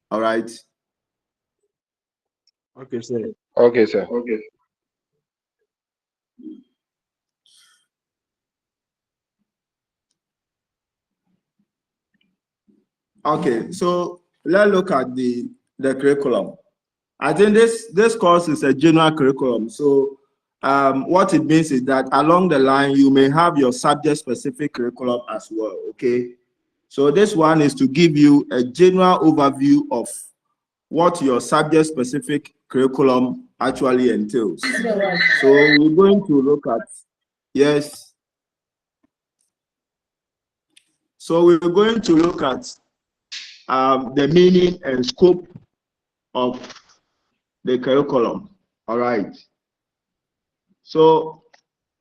All right. Okay, sir. Okay, sir. Okay. Okay, so let's look at the curriculum. I think this course is a general curriculum. So what it means is that along the line, you may have your subject-specific curriculum as well, okay? So this one is to give you a general overview of what your subject-specific curriculum actually entails. So we're going to look at, yes. So we're going to look at the meaning and scope of the curriculum. All right. So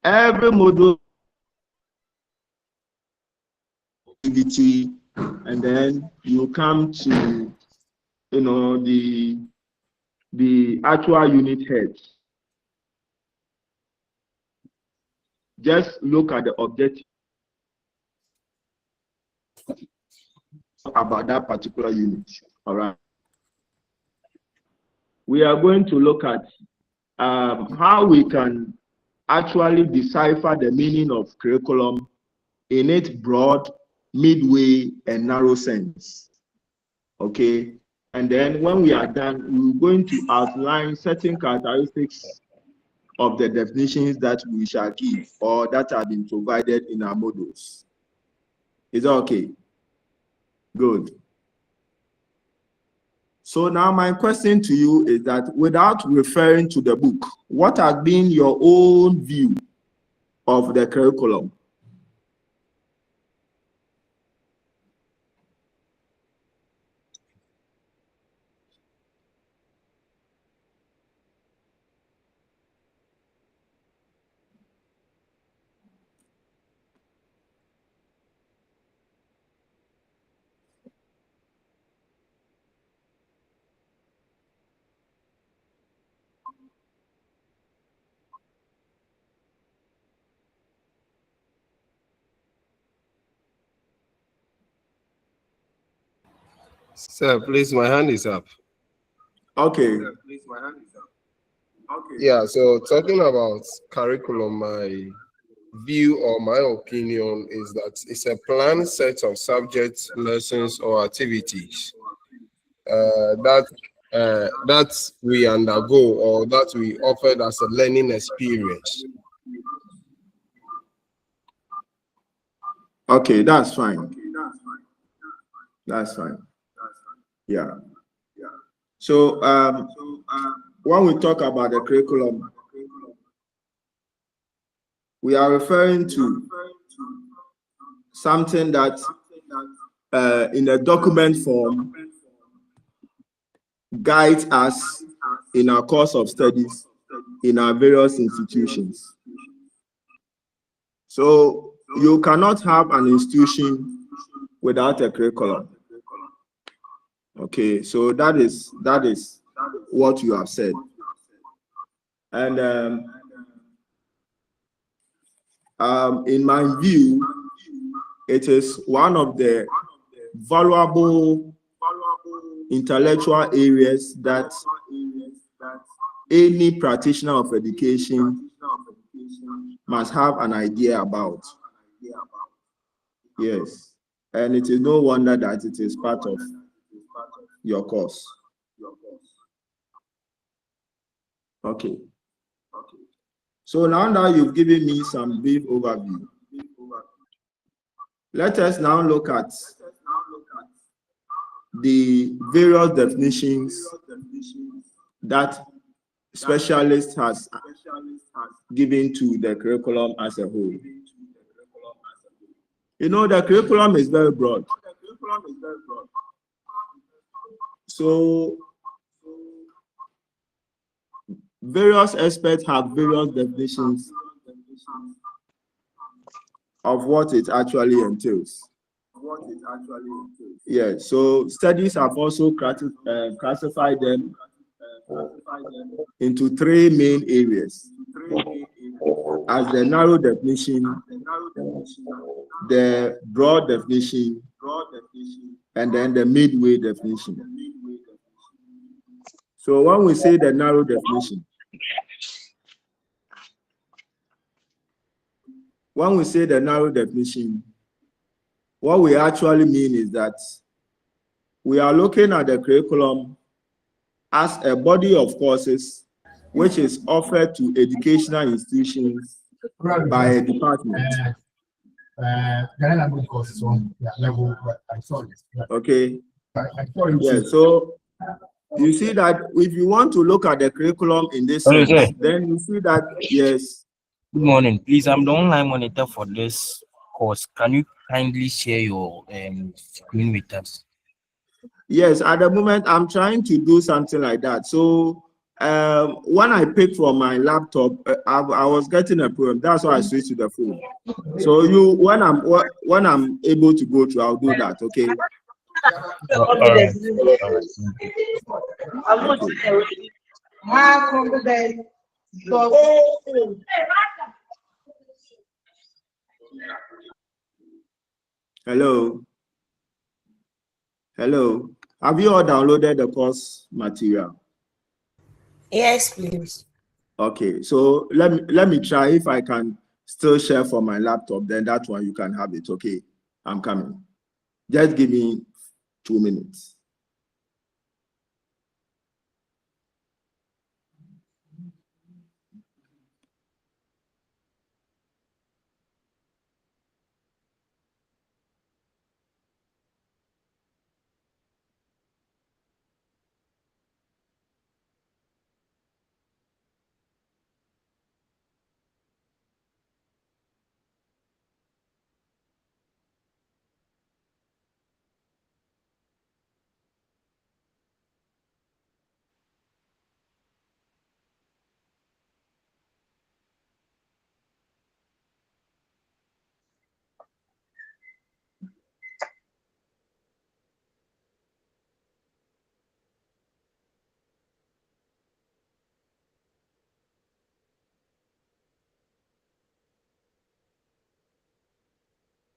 every module activity, and then you come to the actual unit head. Just look at the objective about that particular unit. All right. We are going to look at how we can actually decipher the meaning of curriculum in its broad, midway, and narrow sense. Okay. And then when we are done, we're going to outline certain characteristics of the definitions that we shall give or that have been provided in our modules. Is that okay? Good. So now my question to you is that without referring to the book, what has been your own view of the curriculum? Sir, please, my hand is up. Okay. Sir, please, my hand is up. Okay. Yeah, so talking about curriculum, my view or my opinion is that it's a planned set of subjects, lessons, or activities that we undergo or that we offered as a learning experience. Okay, that's fine. That's fine. Yeah. So when we talk about the curriculum, we are referring to something that in a document form guides us in our course of studies in our various institutions. So you cannot have an institution without a curriculum. Okay, so that is what you have said. And in my view, it is one of the valuable intellectual areas that any practitioner of education must have an idea about. Yes, and it is no wonder that it is part of your course. Okay. So now that you've given me some brief overview, let us now look at the various definitions that specialist has given to the curriculum as a whole. You know, the curriculum is very broad. So various experts have various definitions of what it actually entails. Yeah, so studies have also classified them into three main areas: as the narrow definition, the broad definition, and then the midway definition. So when we say the narrow definition, what we actually mean is that we are looking at the curriculum as a body of courses which is offered to educational institutions by a department. Okay. Yeah, so you see that if you want to look at the curriculum in this sense, then you see that, yes. Good morning. Please, I'm the online monitor for this course. Can you kindly share your screen with us? Yes, at the moment, I'm trying to do something like that. So when I picked from my laptop, I was getting a problem. That's why I switched to the phone. So when I'm able to go through, I'll do that. Okay. All right. Hello. Hello. Have you all downloaded the course material? Yes, please. Okay, so let me try. If I can still share from my laptop, then that one you can have it. Okay, I'm coming. Just give me 2 minutes.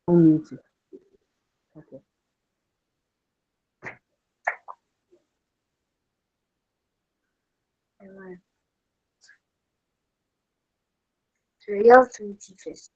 Okay. Real 21st.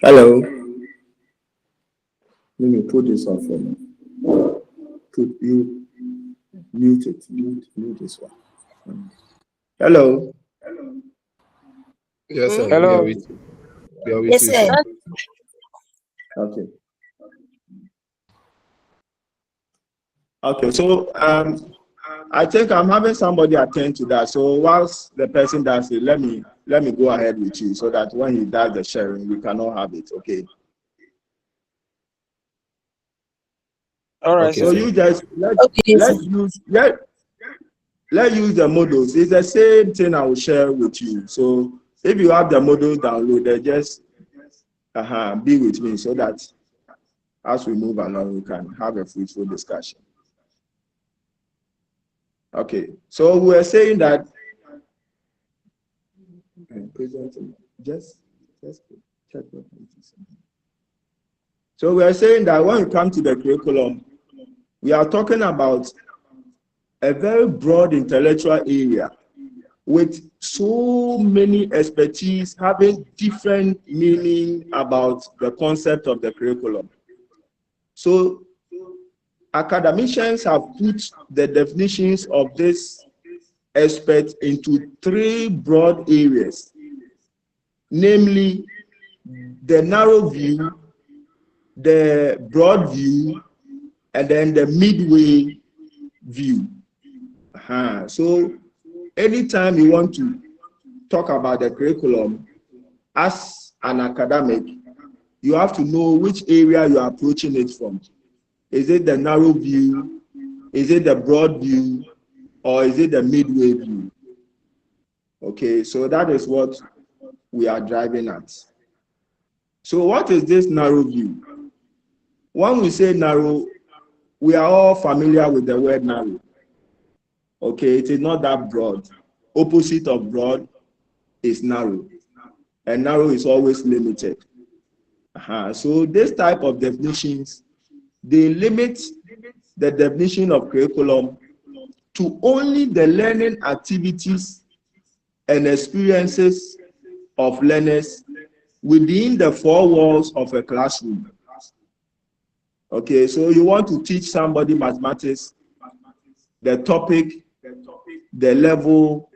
Hello. Let me put this on for me. Put you mute it. Mute this one. Hello. Yes, sir. Hello. We are with you. We are with Yes, you, sir. sir. Okay. Okay. So I think I'm having somebody attend to that. So whilst the person does it, let me go ahead with you so that when he does the sharing, we cannot have it. Okay. All right, Okay, So sir. you just let's use the models. It's the same thing I will share with you. So if you have the models downloaded, just be with me so that as we move along, we can have a fruitful discussion. Okay. So we're saying that just check what it is. So we're saying that when we come to the curriculum, we are talking about a very broad intellectual area with so many expertise having different meaning about the concept of the curriculum. So academicians have put the definitions of this aspect into three broad areas, namely the narrow view, the broad view, and then the midway view. So anytime you want to talk about the curriculum as an academic, you have to know which area you are approaching it from. Is it the narrow view? Is it the broad view? Or is it the midway view? Okay, so that is what we are driving at. So what is this narrow view? When we say narrow, we are all familiar with the word narrow. Okay, it is not that broad. Opposite of broad is narrow. And narrow is always limited. So this type of definitions, they limit the definition of curriculum to only the learning activities and experiences of learners within the four walls of a classroom. Okay, so you want to teach somebody mathematics, the topic, the level,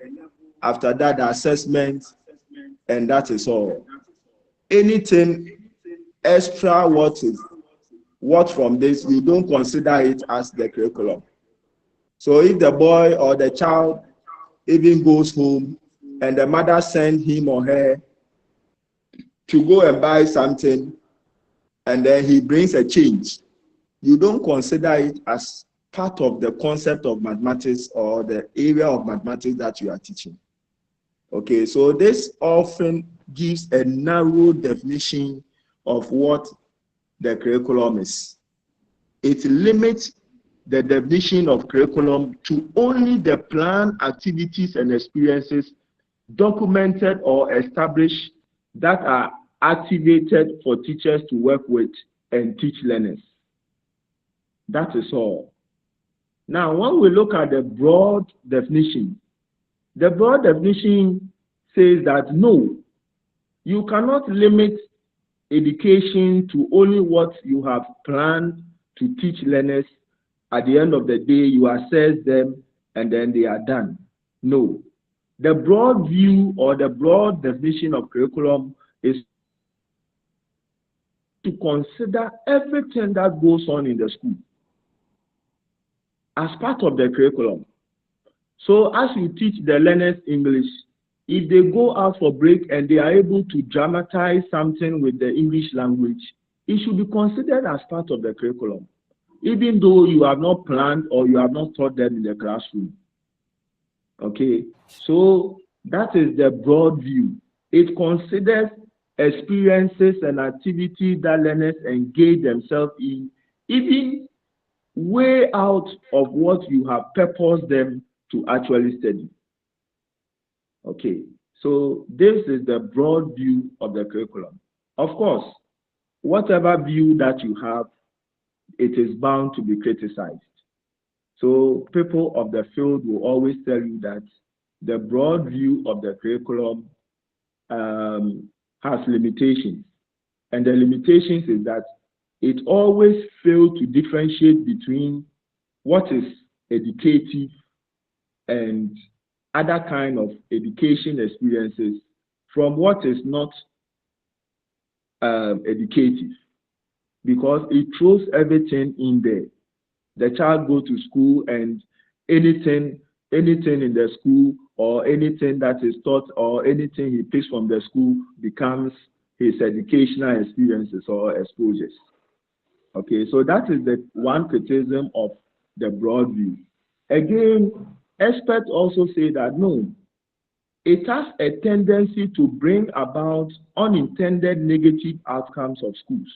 after that the assessment, and that is all. Anything extra what from this, you don't consider it as the curriculum. So if the boy or the child even goes home and the mother sends him or her to go and buy something and then he brings a change, you don't consider it as part of the concept of mathematics or the area of mathematics that you are teaching. Okay, so this often gives a narrow definition of what the curriculum is. It limits the definition of curriculum to only the planned activities and experiences documented or established that are activated for teachers to work with and teach learners. That is all. Now, when we look at the broad definition says that no, you cannot limit education to only what you have planned to teach learners. At the end of the day, you assess them and then they are done. No. The broad view or the broad definition of curriculum is to consider everything that goes on in the school as part of the curriculum. So as you teach the learners English, if they go out for break and they are able to dramatize something with the English language, it should be considered as part of the curriculum, even though you have not planned or you have not taught them in the classroom. Okay, so that is the broad view. It considers experiences and activities that learners engage themselves in, even way out of what you have purposed them to actually study. Okay, so this is the broad view of the curriculum. Of course, whatever view that you have, it is bound to be criticized. So people of the field will always tell you that the broad view of the curriculum has limitations. And the limitations is that it always fails to differentiate between what is educative and other kind of education experiences from what is not educative, because it throws everything in there. The child goes to school and anything in the school or anything that is taught or anything he picks from the school becomes his educational experiences or exposures. Okay, so that is the one criticism of the broad view. Again, experts also say that no, it has a tendency to bring about unintended negative outcomes of schools.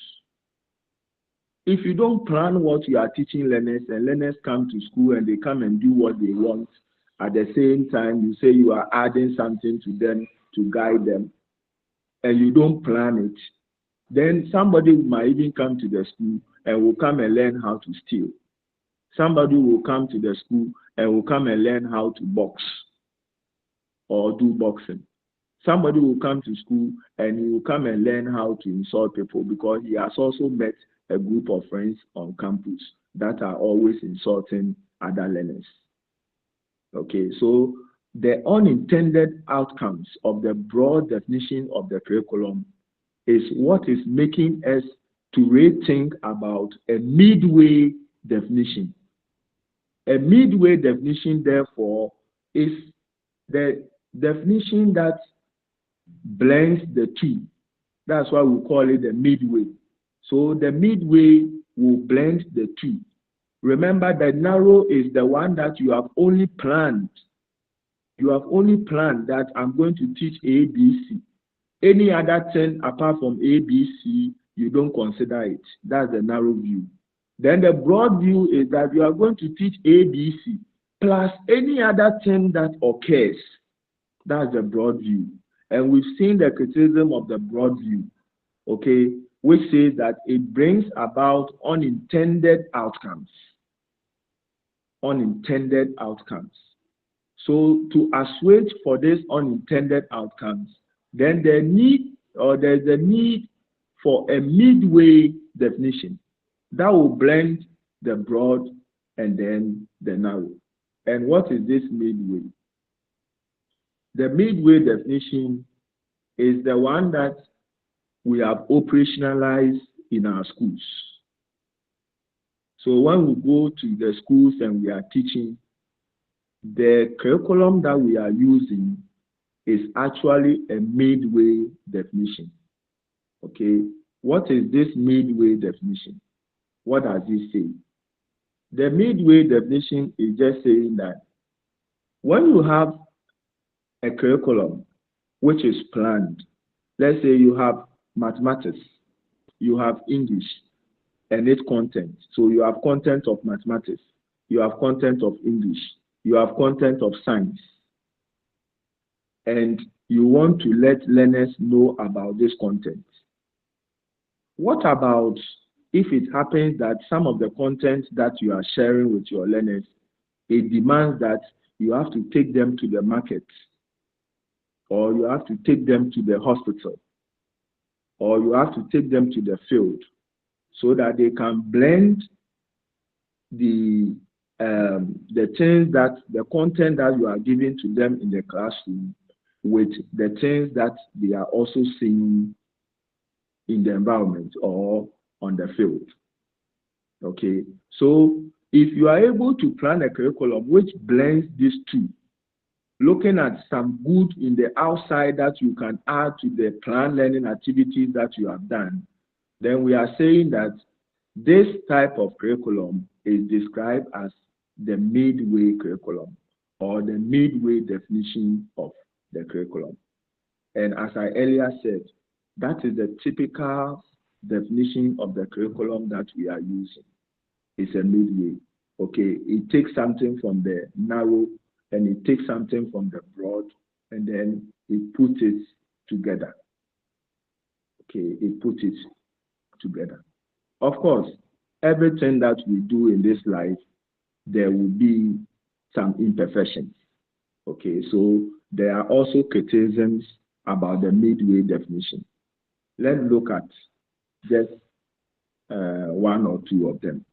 If you don't plan what you are teaching learners, and learners come to school and they come and do what they want, at the same time you say you are adding something to them to guide them, and you don't plan it, then somebody might even come to the school and will come and learn how to steal. Somebody will come to the school and will come and learn how to box or do boxing. Somebody will come to school and he will come and learn how to insult people because he has also met a group of friends on campus that are always insulting other learners. Okay, so the unintended outcomes of the broad definition of the curriculum is what is making us to rethink about a midway definition. A midway definition, therefore, is the definition that blends the two. That's why we call it the midway. So the midway will blend the two. Remember, the narrow is the one that you have only planned. You have only planned that I'm going to teach A, B, C. Any other thing apart from A, B, C, you don't consider it. That's the narrow view. Then the broad view is that you are going to teach A, B, C, plus any other thing that occurs. That's the broad view. And we've seen the criticism of the broad view, okay, which says that it brings about unintended outcomes. Unintended outcomes. So to assuage for these unintended outcomes, then there's a need for a midway definition that will blend the broad and then the narrow. And what is this midway? The midway definition is the one that we have operationalized in our schools. So when we go to the schools and we are teaching, the curriculum that we are using is actually a midway definition. Okay, what is this midway definition? What does it say? The midway definition is just saying that when you have a curriculum which is planned, let's say you have mathematics, you have English and its content. So you have content of mathematics, you have content of English, you have content of science, and you want to let learners know about this content. What about if it happens that some of the content that you are sharing with your learners, it demands that you have to take them to the market, or you have to take them to the hospital, or you have to take them to the field so that they can blend the things that the content that you are giving to them in the classroom with the things that they are also seeing in the environment or on the field. Okay, so if you are able to plan a curriculum which blends these two, looking at some good in the outside that you can add to the planned learning activities that you have done, then we are saying that this type of curriculum is described as the midway curriculum or the midway definition of the curriculum. And as I earlier said, that is the typical definition of the curriculum that we are using. is a midway. Okay, it takes something from the narrow and it takes something from the broad, and then it puts it together. Okay, it puts it together. Of course, everything that we do in this life, there will be some imperfections. Okay, so there are also criticisms about the midway definition. Let's look at just one or two of them.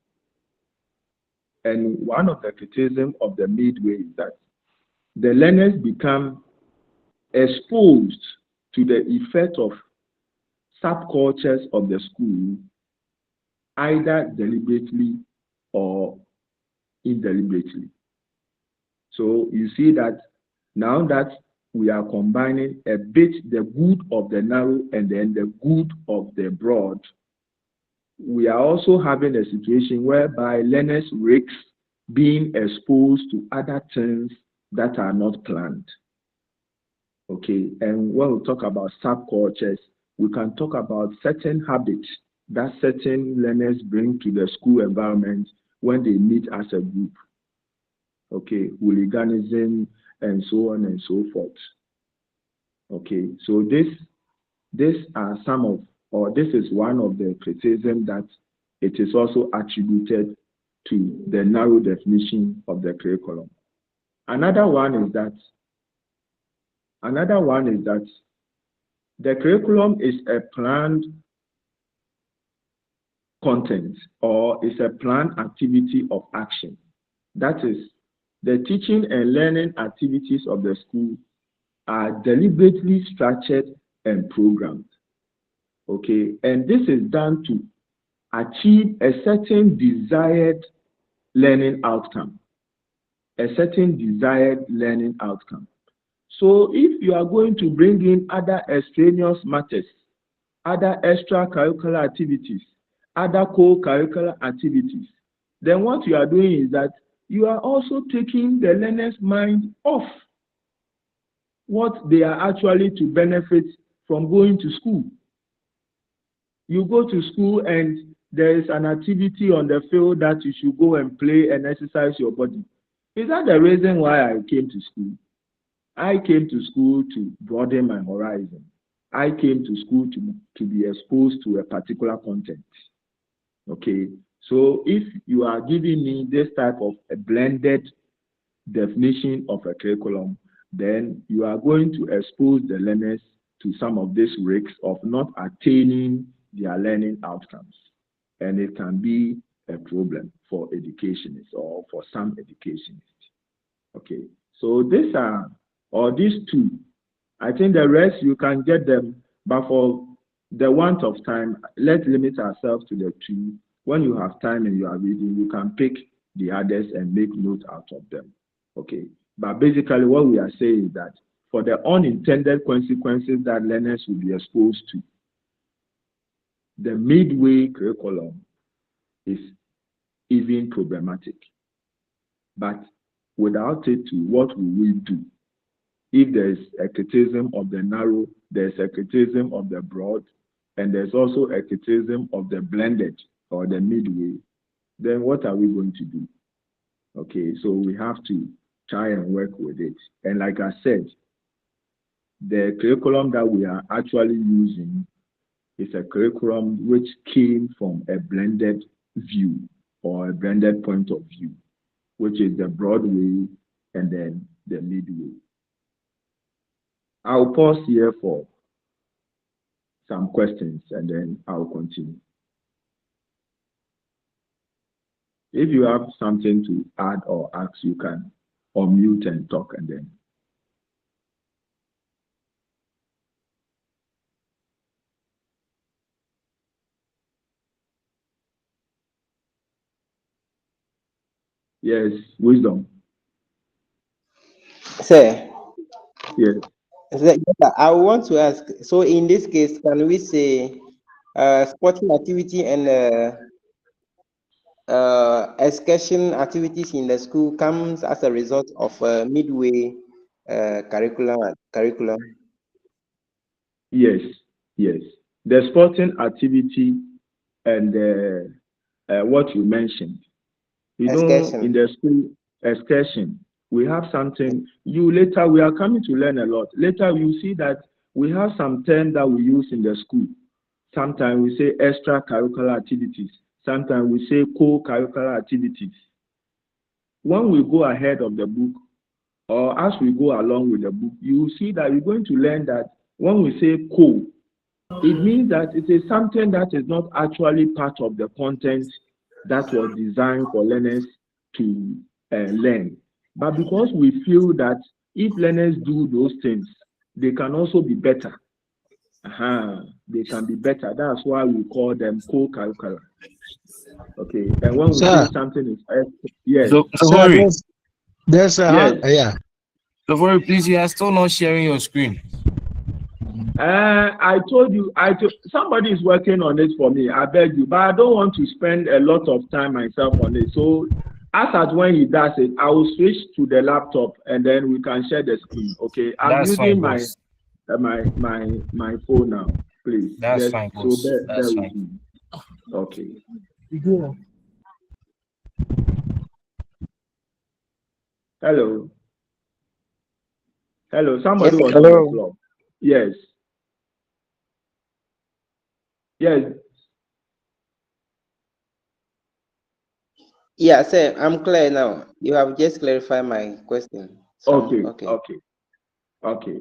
And one of the criticisms of the midway is that the learners become exposed to the effect of subcultures of the school, either deliberately or indeliberately. So you see that now that we are combining a bit the good of the narrow and then the good of the broad, we are also having a situation whereby learners risk being exposed to other things that are not planned. Okay, and when we talk about subcultures, we can talk about certain habits that certain learners bring to the school environment when they meet as a group. Okay, hooliganism and so on and so forth. Okay, so this are some of, or this is one of the criticism that it is also attributed to the narrow definition of the curriculum. Another one is that the curriculum is a planned content or is a planned activity of action. That is, the teaching and learning activities of the school are deliberately structured and programmed. Okay, and this is done to achieve a certain desired learning outcome. A certain desired learning outcome. So if you are going to bring in other extraneous matters, other extracurricular activities, other co-curricular activities, then what you are doing is that you are also taking the learner's mind off what they are actually to benefit from going to school. You go to school and there is an activity on the field that you should go and play and exercise your body. Is that the reason why I came to school? I came to school to broaden my horizon. I came to school to be exposed to a particular content. Okay, so if you are giving me this type of a blended definition of a curriculum, then you are going to expose the learners to some of these risks of not attaining their learning outcomes. And it can be a problem for educationists or for some educationists. Okay, so these are, or these two, I think the rest you can get them, but for the want of time, let's limit ourselves to the two. When you have time and you are reading, you can pick the others and make note out of them. Okay, but basically what we are saying is that for the unintended consequences that learners will be exposed to, the midway curriculum is even problematic. But without it, what will we do? If there's a criticism of the narrow, there's a criticism of the broad, and there's also a criticism of the blended or the midway, then what are we going to do? Okay, so we have to try and work with it. And like I said, the curriculum that we are actually using is a curriculum which came from a blended view or a blended point of view, which is the broad way and then the midway. I'll pause here for some questions and then I'll continue. If you have something to add or ask, you can unmute and talk and then. Yes, wisdom. Sir, Yes. I want to ask, so in this case, can we say sporting activity and excursion activities in the school comes as a result of midway curriculum? Yes, yes. The sporting activity and what you mentioned, You know, Excursion. in the school excursion, we have something. Later, we are coming to learn a lot. Later, you see that we have some terms that we use in the school. Sometimes we say extracurricular activities. Sometimes we say co-curricular activities. When we go ahead of the book, or as we go along with the book, you see that you're going to learn that when we say co, it means that it is something that is not actually part of the content that was designed for learners to learn. But because we feel that if learners do those things, they can also be better. They can be better. That's why we call them co-curricular. Okay. And when we Sir. say something is yes. So Sir, Fori, there's Yes. yeah. so Fori, please, you are still not sharing your screen. I told you, somebody is working on it for me. I beg you, but I don't want to spend a lot of time myself on it. So, as at when he does it, I will switch to the laptop and then we can share the screen. Okay, I'm That's using fine, boss. my phone now. Please, That's just fine, so boss. bear That's with fine. me. Okay. Hello. Hello. Somebody Yes, was sir. on the floor. Yes. Yes. Yeah, sir, I'm clear now. You have just clarified my question. So, Okay.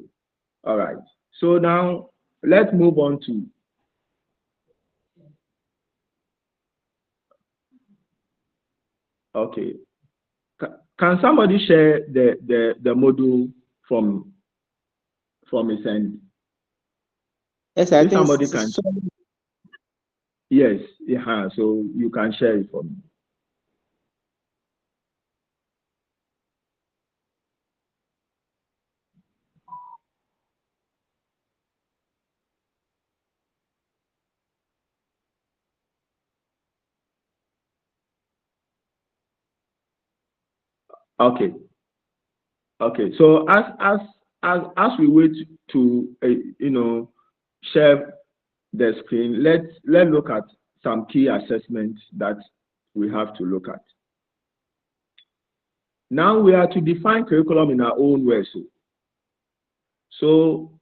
All right. So now let's move on to okay. Can somebody share the module from his end? yes, I If think somebody can, yes, yeah. So you can share it for me. Okay. Okay. So as we wait to share the screen, let's look at some key assessments that we have to look at. Now we are to define curriculum in our own way. So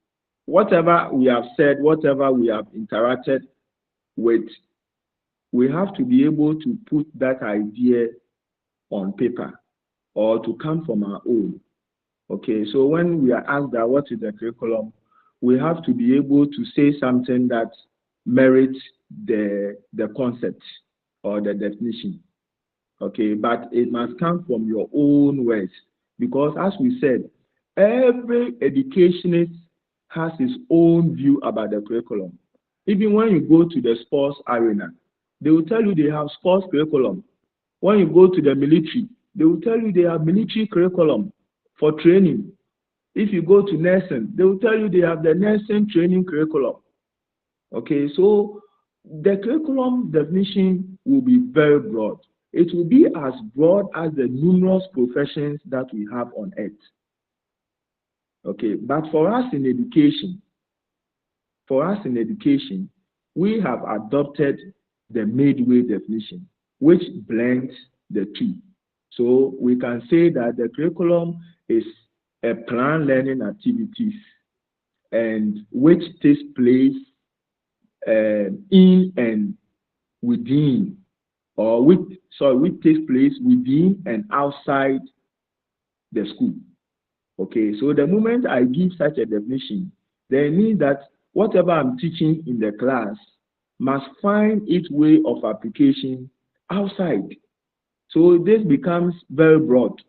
whatever we have said, whatever we have interacted with, we have to be able to put that idea on paper or to come from our own. Okay, so when we are asked that what is the curriculum, we have to be able to say something that merits the concept or the definition. Okay, but it must come from your own words because as we said, every educationist has his own view about the curriculum. Even when you go to the sports arena, they will tell you they have sports curriculum. When you go to the military, they will tell you they have military curriculum for training. If you go to nursing, they will tell you they have the nursing training curriculum. Okay, so the curriculum definition will be very broad. It will be as broad as the numerous professions that we have on earth. Okay, but for us in education, we have adopted the midway definition, which blends the two. So we can say that the curriculum is a planned learning activities and which takes place in and within, or which takes place within and outside the school. Okay, so the moment I give such a definition, then it means that whatever I'm teaching in the class must find its way of application outside. So this becomes very broad.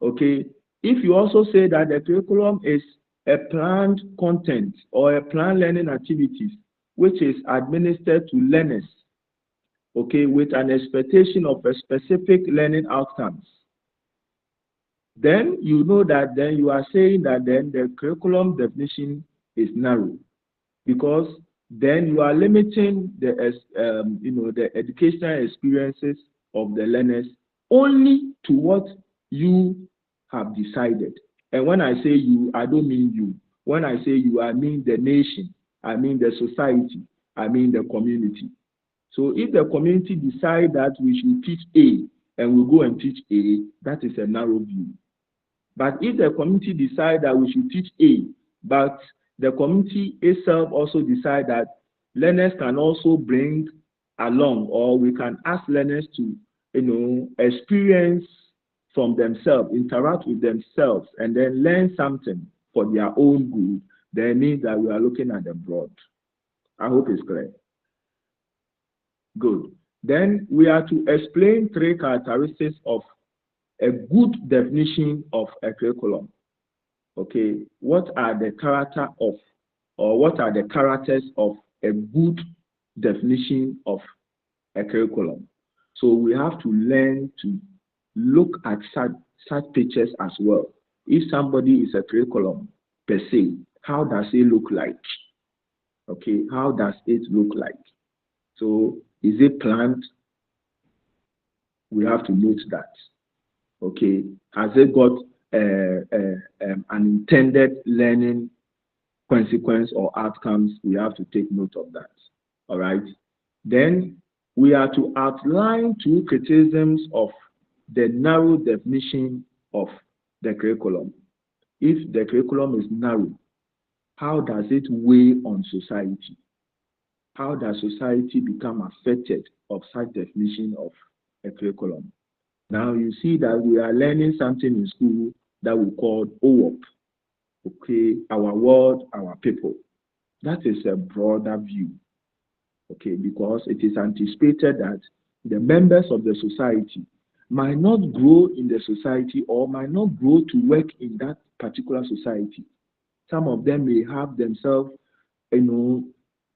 Okay, if you also say that the curriculum is a planned content or a planned learning activities which is administered to learners, okay, with an expectation of a specific learning outcomes, then you know that then you are saying that then the curriculum definition is narrow because then you are limiting the educational experiences of the learners only to what you have decided. And when I say you, I don't mean you. When I say you, I mean the nation, I mean the society, I mean the community. So if the community decide that we should teach A and we go and teach A, that is a narrow view. But if the community decide that we should teach A, but the community itself also decide that learners can also bring along, or we can ask learners to, experience from themselves, interact with themselves, and then learn something for their own good, then it means that we are looking at the broad. I hope it's clear. Good. Then we are to explain 3 characteristics of a good definition of a curriculum. Okay, what are the characters of a good definition of a curriculum? So we have to learn to look at such pictures as well. If somebody is a curriculum per se, how does it look like? Okay, how does it look like? So is it planned? We have to note that. Okay, has it got an intended learning consequence or outcomes? We have to take note of that. All right. Then we are to outline 2 criticisms of the narrow definition of the curriculum. If the curriculum is narrow, how does it weigh on society? How does society become affected of such definition of a curriculum? Now you see that we are learning something in school that we call OWOP. Okay, our world, our people. That is a broader view. Okay, because it is anticipated that the members of the society might not grow in the society or might not grow to work in that particular society. Some of them may have themselves,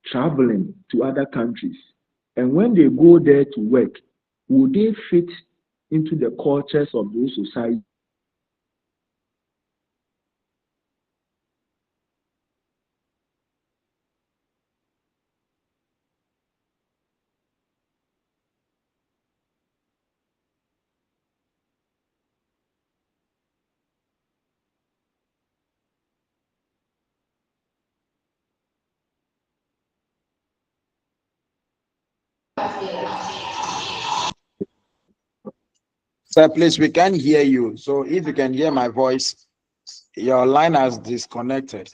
traveling to other countries. And when they go there to work, will they fit into the cultures of those societies? Sir, please, we can't hear you. So if you can hear my voice, your line has disconnected.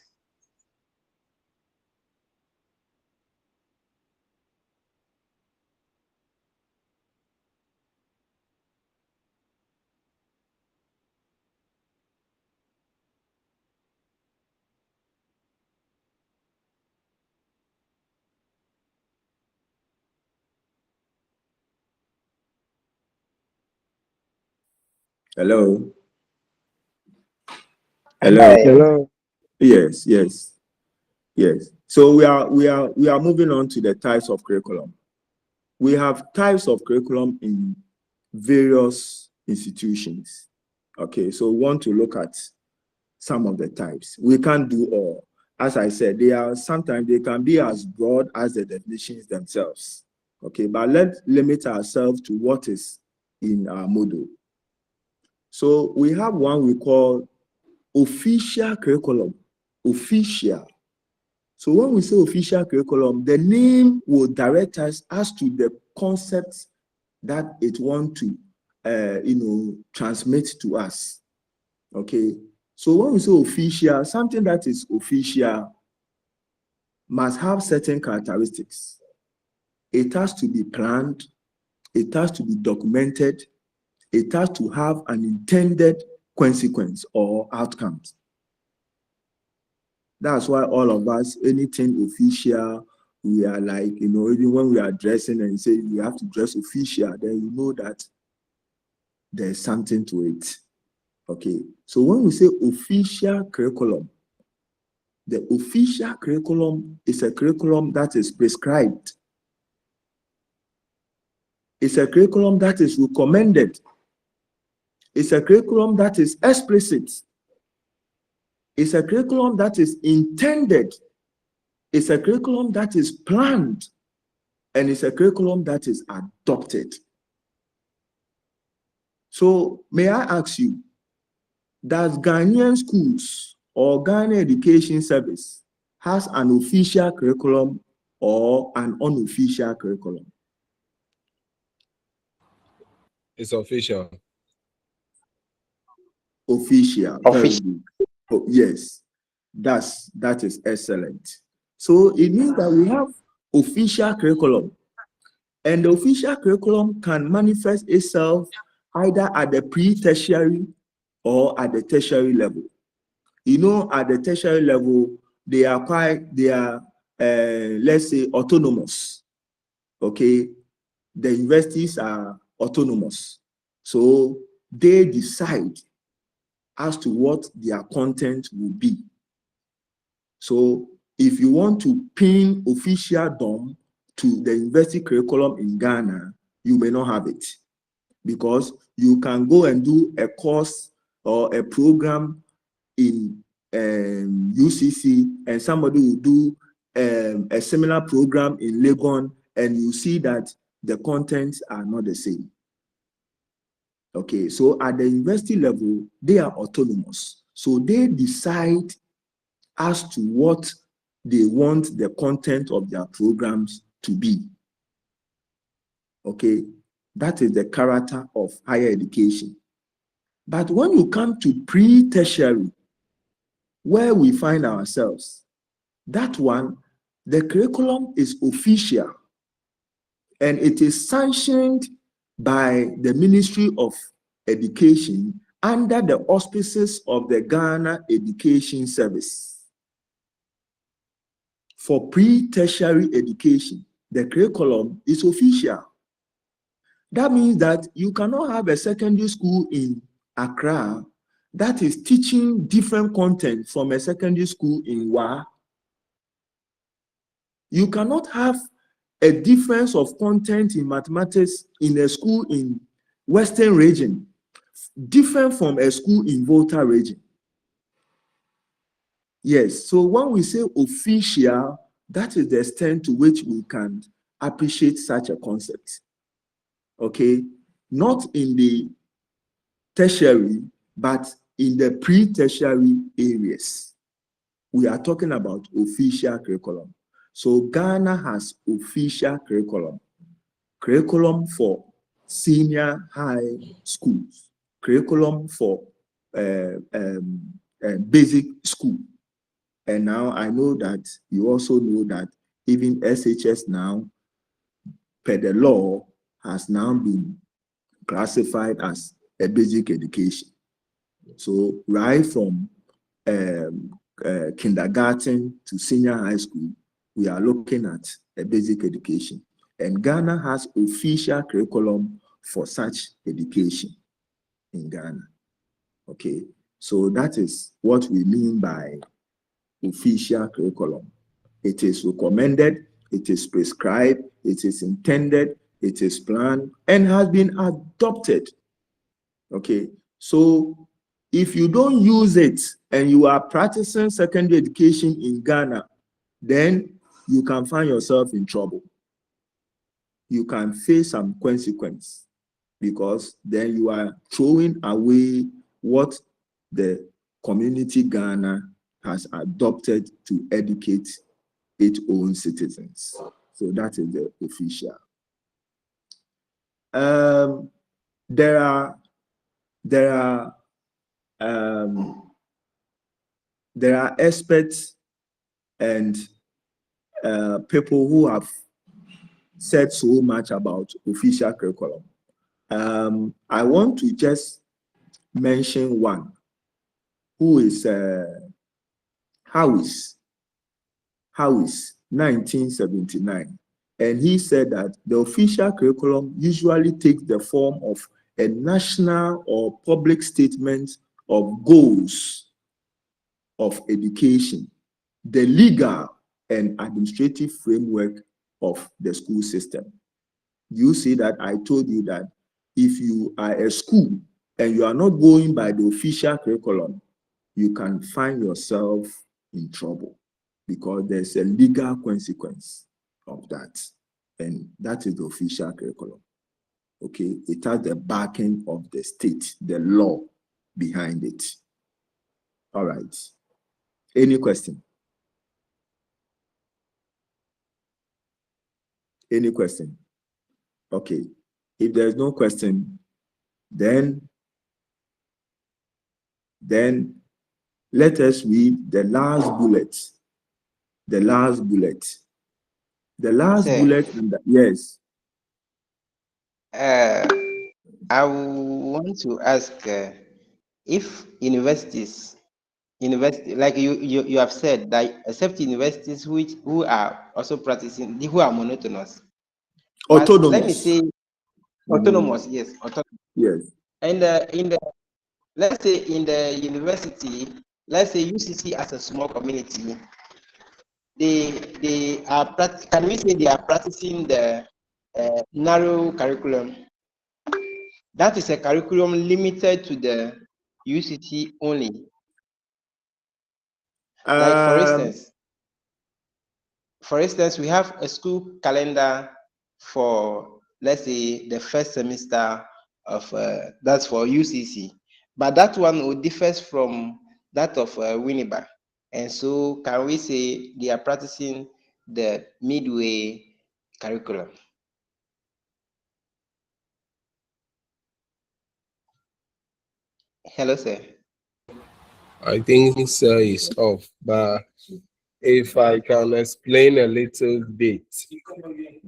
Hello. Hello. Hello. Yes. So we are moving on to the types of curriculum. We have types of curriculum in various institutions. Okay, so we want to look at some of the types. We can't do all. As I said, sometimes they can be as broad as the definitions themselves. Okay, but let's limit ourselves to what is in our model. So we have one we call official curriculum. Official. So when we say official curriculum, the name will direct us as to the concepts that it wants to, transmit to us. Okay. So when we say official, something that is official must have certain characteristics. It has to be planned. It has to be documented. It has to have an intended consequence or outcomes. That's why all of us, anything official, we are like, even when we are dressing and say we have to dress official, then you know that there's something to it. Okay. So when we say official curriculum, the official curriculum is a curriculum that is prescribed. It's a curriculum that is recommended. It's a curriculum that is explicit. It's a curriculum that is intended. It's a curriculum that is planned. And it's a curriculum that is adopted. So may I ask you, does Ghanaian schools or Ghana Education Service has an official curriculum or an unofficial curriculum? It's official. Official. Very good. Oh, yes, that is excellent. So it means that we have official curriculum, and the official curriculum can manifest itself either at the pre-tertiary or at the tertiary level. You know, at the tertiary level, they are let's say autonomous. Okay, the universities are autonomous, so they decide as to what their content will be. So if you want to pin officialdom to the university curriculum in Ghana, you may not have it, because you can go and do a course or a program in UCC, and somebody will do a similar program in Legon, and you see that the contents are not the same. Okay, so at the university level, they are autonomous. So they decide as to what they want the content of their programs to be. Okay, that is the character of higher education. But when you come to pre-tertiary, where we find ourselves, that one, the curriculum is official, and it is sanctioned by the Ministry of Education under the auspices of the Ghana Education Service. For pre-tertiary education, the curriculum is official. That means that you cannot have a secondary school in Accra that is teaching different content from a secondary school in Wa. You cannot have a difference of content in mathematics in a school in Western region, different from a school in Volta region. Yes, so when we say official, that is the extent to which we can appreciate such a concept. Okay, not in the tertiary, but in the pre-tertiary areas. We are talking about official curriculum. So Ghana has official curriculum for senior high schools, curriculum for basic school. And now I know that you also know that even SHS now, per the law, has now been classified as a basic education. So right from kindergarten to senior high school, we are looking at a basic education. And Ghana has official curriculum for such education in Ghana. Okay, so that is what we mean by official curriculum. It is recommended, it is prescribed, it is intended, it is planned, and has been adopted. Okay, so if you don't use it and you are practicing secondary education in Ghana, then you can find yourself in trouble. You can face some consequence, because then you are throwing away what the community Ghana has adopted to educate its own citizens. So that is the official. There are experts and people who have said so much about official curriculum. I want to just mention one, who is Howis, 1979. And he said that the official curriculum usually takes the form of a national or public statement of goals of education, the legal and administrative framework of the school system. You see that I told you that if you are a school and you are not going by the official curriculum, you can find yourself in trouble, because there's a legal consequence of that. And that is the official curriculum. Okay, it has the backing of the state, the law behind it. All right. Any question? Any question? Okay. If there's no question, Then let us read the last bullet. The last bullet. The last Sir, bullet. Yes. I want to ask if university, like you have said, that except universities who are also practicing, who are monotonous. But let me Autonomous. say autonomous, yes, autonomous. Yes. And let's say in the university, let's say UCC as a small community, they are can we say they are practicing the narrow curriculum? That is a curriculum limited to the UCC only. Like for instance, we have a school calendar for, let's say, the first semester of that's for UCC, but that one will differ from that of Winneba. And so, can we say they are practicing the midway curriculum? Hello, sir. I think sir is off, but if I can explain a little bit,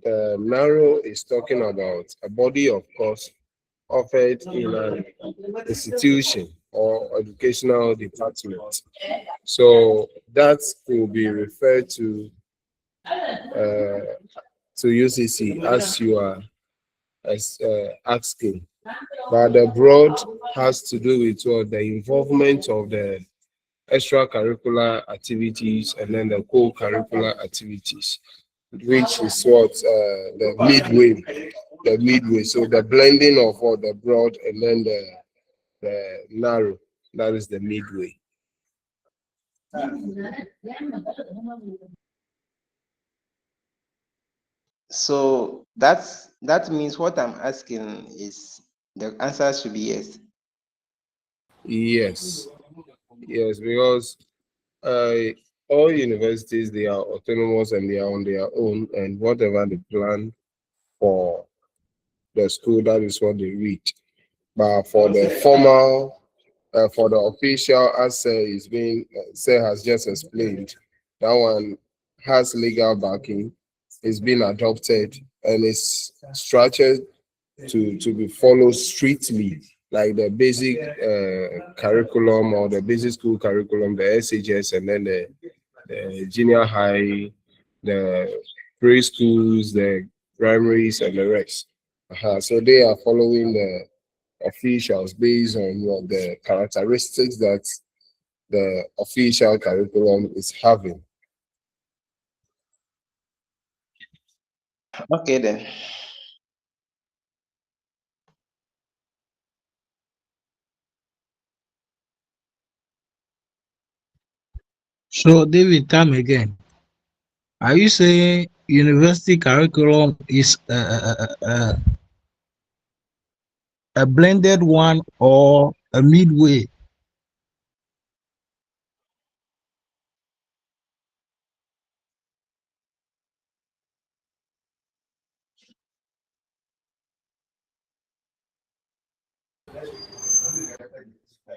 the narrow is talking about a body of course offered in an institution or educational department. So that will be referred to UCC as you are asking. But the broad has to do with the involvement of the extracurricular activities and then the co-curricular activities, which is what the midway. So the blending of all the broad and then the narrow, that is the midway. So that means what I'm asking is the answer should be yes. Yes, because all universities, they are autonomous and they are on their own, and whatever they plan for the school, that is what they read. But for the formal, for the official, as Sir has just explained, that one has legal backing, it's been adopted, and it's structured to be followed strictly, like the basic curriculum or the basic school curriculum, the SHS, and then the junior high, the preschools, the primaries, and the rest. So they are following the officials based on the characteristics that the official curriculum is having. Okay then. So, David, come again. Are you saying university curriculum is a blended one or a midway?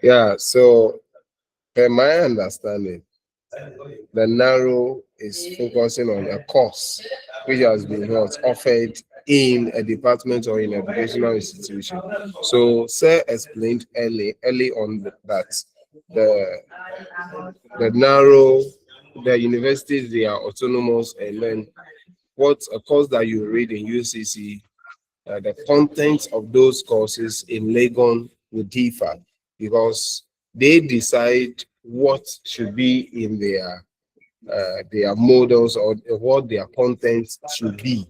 Yeah, so in my understanding, the narrow is focusing on a course which has been offered in a department or in an educational institution. So Sir explained early on that the narrow, the universities, they are autonomous, and then what a course that you read in UCC, the content of those courses in Legon will differ because they decide what should be in their models or what their content should be.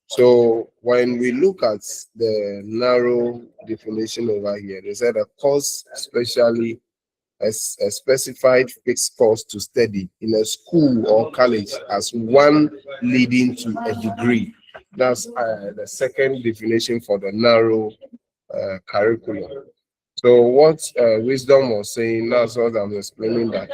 So when we look at the narrow definition over here, they said a course especially as a specified fixed course to study in a school or college as one leading to a degree. That's the second definition for the narrow curriculum. So what Wisdom was saying, that's what I'm explaining, that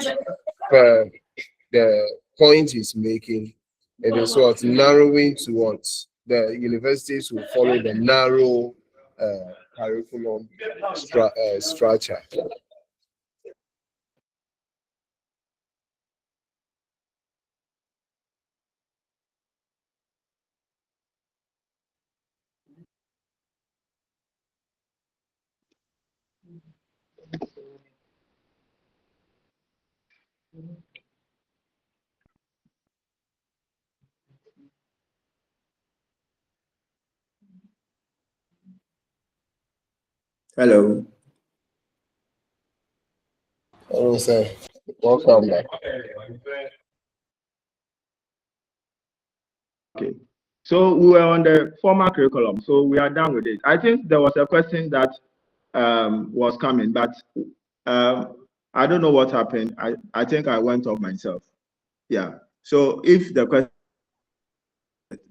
the point he's making, it is what narrowing to what the universities will follow the narrow curriculum structure. Hello. Hello, sir. Welcome back. Okay. So we were on the former curriculum, so we are done with it. I think there was a question that was coming, but I don't know what happened. I think I went off myself. Yeah. So if the question,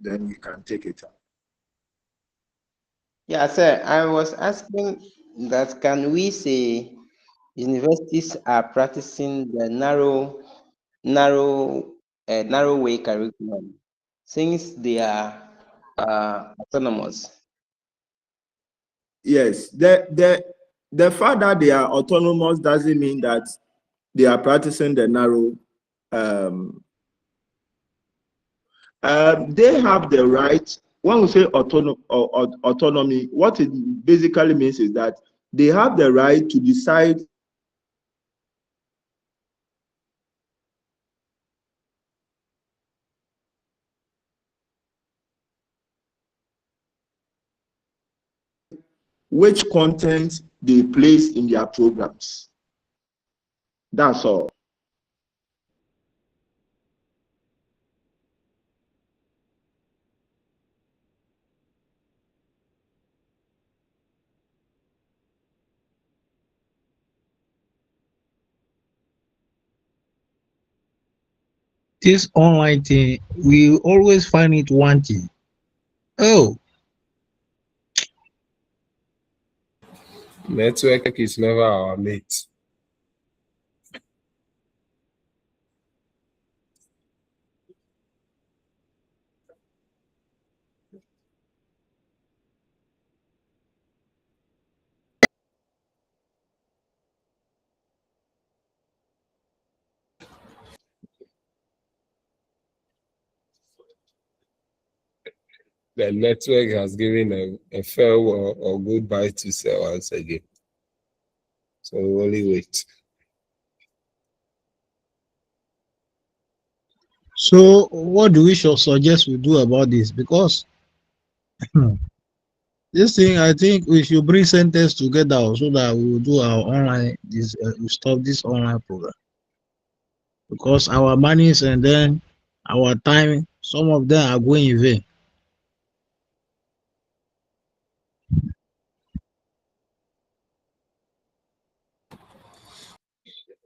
then we can take it up. Yeah, sir. I was asking that can we say universities are practicing the narrow way curriculum since they are autonomous? Yes. The fact that they are autonomous doesn't mean that they are practicing the narrow. They have the right. When we say autonomy, what it basically means is that they have the right to decide which content they place in their programs. That's all. This online thing, we always find it wanting. Oh, Network is never our mate. The network has given a farewell or goodbye to sir once again. So we only wait. so what do we should suggest we do about this? Because this thing, I think we should bring centers together so that we will do our online, we stop this online program. Because our monies and then our time, some of them are going in vain.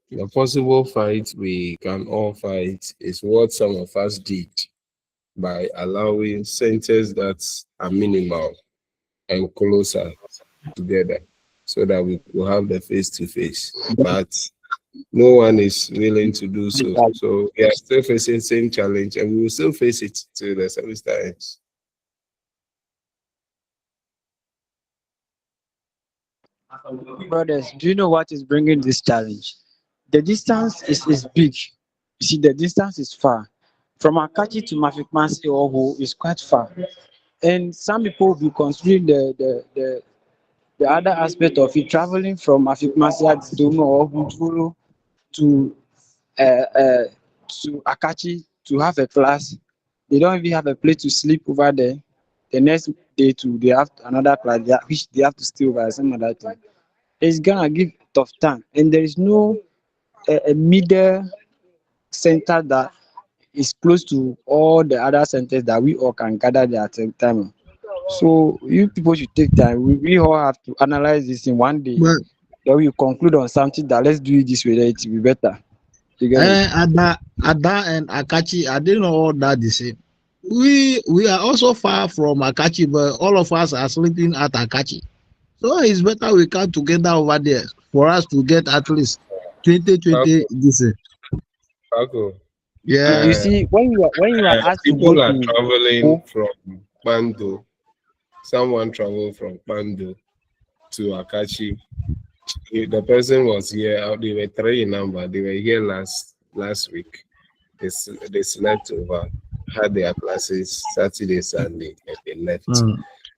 The possible fight we can all fight is what some of us did by allowing centers that are minimal and closer together so that we will have the face-to-face. But no one is willing to do so. So we are still facing the same challenge and we will still face it till the semester ends. Brothers, do you know what is bringing this challenge? The distance is big. You see, the distance is far. From Akachi to Mafikmasi Ohu is quite far. And some people will be considering the other aspect of it, traveling from Mafikmasi or Ohu uh, uh, to Akachi to have a class. They don't even have a place to sleep over there. The next day too, they have another class which they have to stay over some other thing. It's gonna give tough time, and there is no a middle center that is close to all the other centers that we all can gather there at the same time. So you people should take time. We all have to analyze this in one day. But Then we conclude on something that let's do it this way. That it will be better. You get it? Ada and Akachi, are they not all that the same? We are also far from Akachi, but all of us are sleeping at Akachi. So it's better we come together over there for us to get at least 2020 this year. Paco, Yeah. You see, when you are asked to go people are to traveling from Bando. Someone traveled from Bando to Akachi. The person was here. They were 3 in number. They were here last week. They slept over, had their classes Saturday, Sunday, and they left.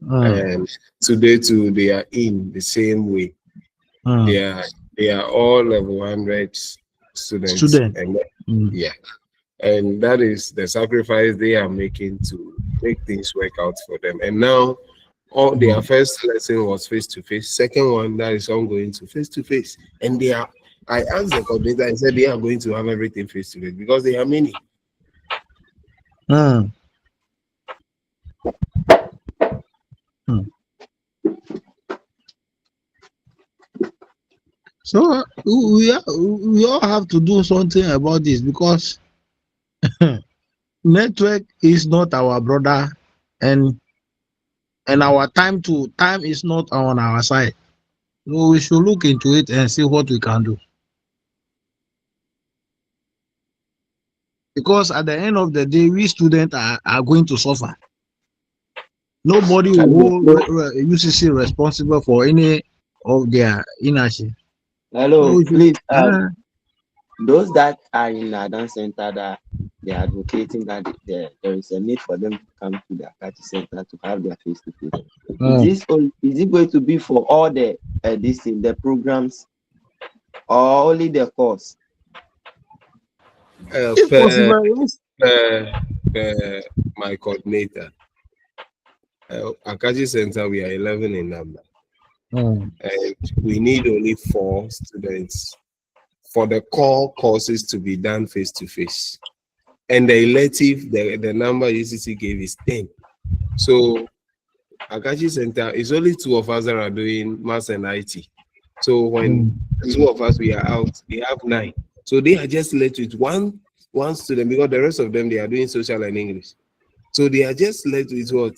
And today too, they are in the same way. They are all level 100 students. And yeah. And that is the sacrifice they are making to make things work out for them. And now all their first lesson was face-to-face. Second one, that is ongoing to face-to-face. And I asked the coordinator, I said they are going to have everything face-to-face because they are many. So we all have to do something about this because network is not our brother, and our time is not on our side. So we should look into it and see what we can do. Because at the end of the day, we students are going to suffer. Nobody will hold UCC responsible for any of their inaction. Hello, please. Those that are in Adan Center, that they are advocating that there is a need for them to come to the Akachi Center to have their face-to-face. Is it going to be for all the the programs, or only the course? My coordinator, Akachi Center, we are 11 in number. And we need only 4 students for the core courses to be done face-to-face. And the elective, the number UCC gave is 10. So Akachi Center is only 2 of us that are doing maths and IT. So when 2 of us we are out, they have 9. So they are just left with one student because the rest of them, they are doing social and English. So they are just left with what?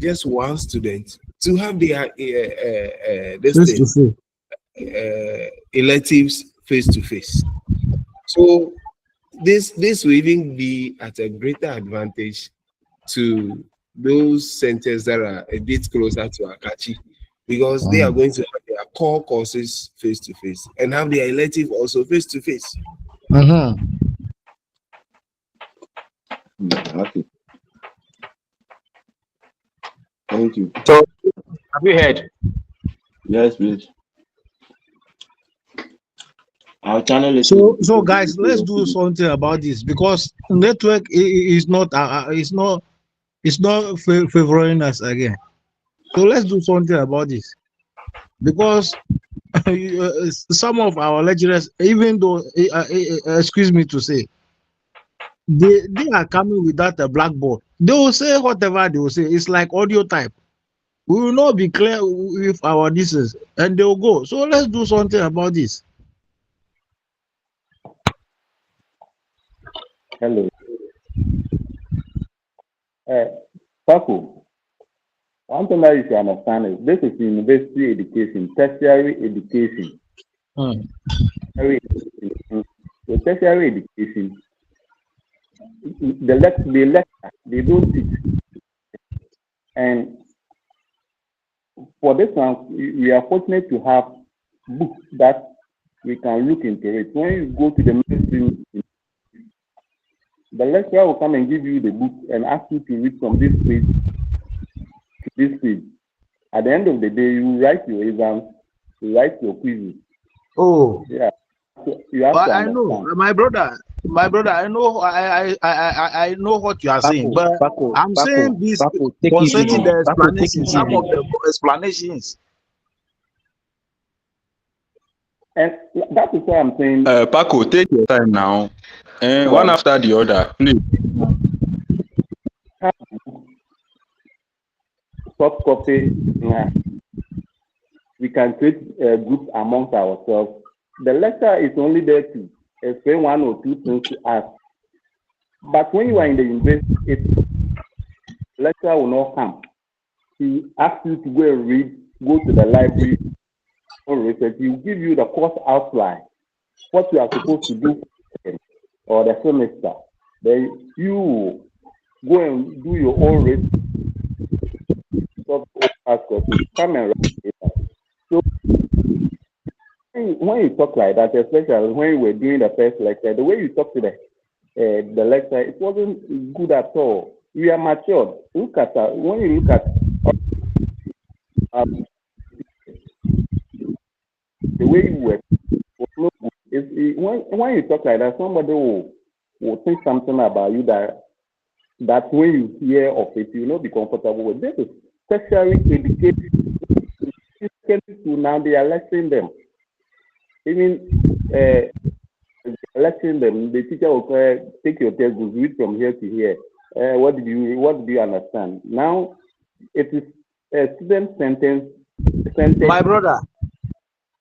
Just 1 student to have their electives face-to-face. So this will even be at a greater advantage to those centers that are a bit closer to Akachi, because they are going to have their core courses face-to-face and have their elective also face-to-face. Okay. Thank you. So, have you heard? Yes, please. Our channel is so guys, let's do something about this because network is not favoring us again. So let's do something about this because some of our lecturers, even though excuse me to say, they are coming without a blackboard. They will say whatever they will say. It's like audio type. We will not be clear with our distance, and they will go. So let's do something about this. Hello. Paco, one thing that you should understand is this is university education, tertiary education. So tertiary education, they they don't teach. And for this one, we are fortunate to have books that we can look into it. When you go to the mainstream, the lecturer will come and give you the book and ask you to read from this page to this page. At the end of the day, you write your exams, you write your quizzes. Oh, yeah. So you have to understand. I know, my brother. I know, I know what you are saying, but I'm saying this concerning the explanations, some of the explanations. And that is what I'm saying. Paco, take your time now. And one after the other, please. Soft copy. We can create groups amongst ourselves. The lecturer is only there to explain 1 or 2 things to us. But when you are in the university, the lecturer will not come. He asks you to go and read, go to the library, or research. He will give you the course outline, what you are supposed to do or the semester. Then you go and do your own research. Come and write it. So when you talk like that, especially when you were doing the first lecture, the way you talk to the lecture, it wasn't good at all. You are matured. Look at when you look at the way you were, was not good. When you talk like that, somebody will think something about you that when you hear of it, you will not be comfortable with. This is tertiary education. Now they are lecturing them. Even lecturing them, the teacher will take your textbook, read from here to here. What do you understand? Now it is a student sentence. My brother,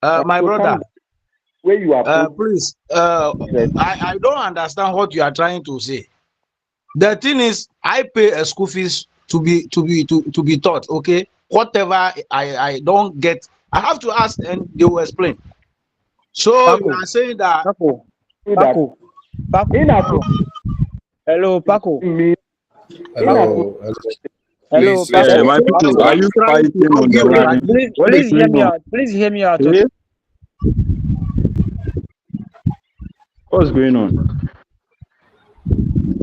my brother, where you are please, I don't understand what you are trying to say. The thing is, I pay a school fees to be taught. Okay, whatever I don't get, I have to ask, and they will explain. So Paco, you are saying that Paco. Hello, Paco. Hello. Hello, Please, Paco. My people, are you fighting on the line? What Please is hear going me on? out. Please hear me out. Eh? What's going on?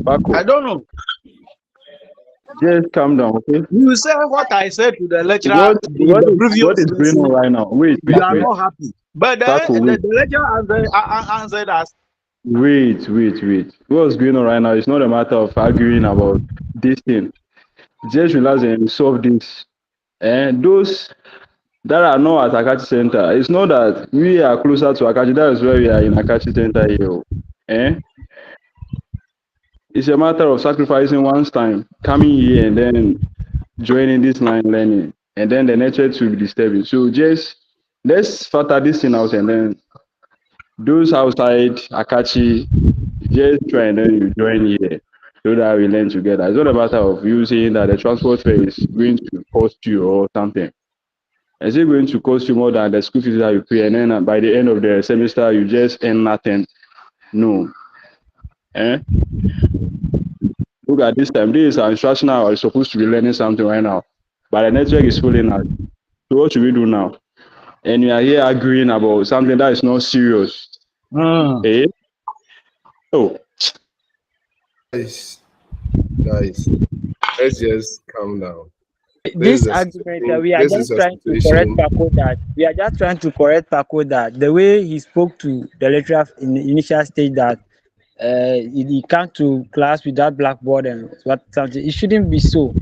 Paco, I don't know. just calm down, okay? You say what I said to the lecturer What in what the is what previous is going on lesson. right now? Wait, You are not happy, but then Paco, the wait. lecturer answered us. Wait. What's going on right now? It's not a matter of arguing about this thing. Just relax and solve this. And those that are not at Akachi Center, it's not that we are closer to Akachi. That is where we are in Akachi Center here. Eh? It's a matter of sacrificing one's time, coming here and then joining this line learning. And then the network will be disturbing. So just let's filter this thing out and then those outside Akachi, just try and then you join here so that we learn together. It's not a matter of you saying that the transport fare is going to cost you or something. Is it going to cost you more than the school fees that you pay? And then by the end of the semester, you just earn nothing? No. Eh? Look at this time. This is our instructional. We're supposed to be learning something right now. But the network is failing us. So what should we do now? And we are here arguing about something that is not serious. Eh? Oh. guys, let's just calm down. This argument, we are This just is a trying to correct situation. Paco that the way he spoke to the lecturer in the initial stage that he can't to class without blackboard and what something. It shouldn't be so.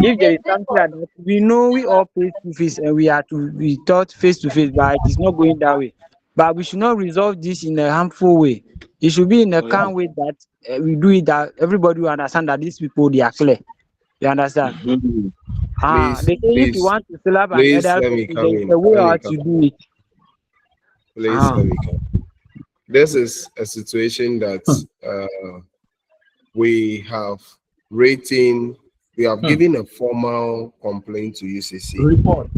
If there is something like that, we know we all pay school fees and we are to be taught face to face, but it is not going that way. But we should not resolve this in a harmful way. It should be in a calm way that we do it that everybody will understand that these people they are clear. You understand? Please, They say if you want to fill up an please elder, let me come there is in. a way Let me out come to in. do it. Please let me come. This is a situation that we have rating. We have given a formal complaint to UCC. Report.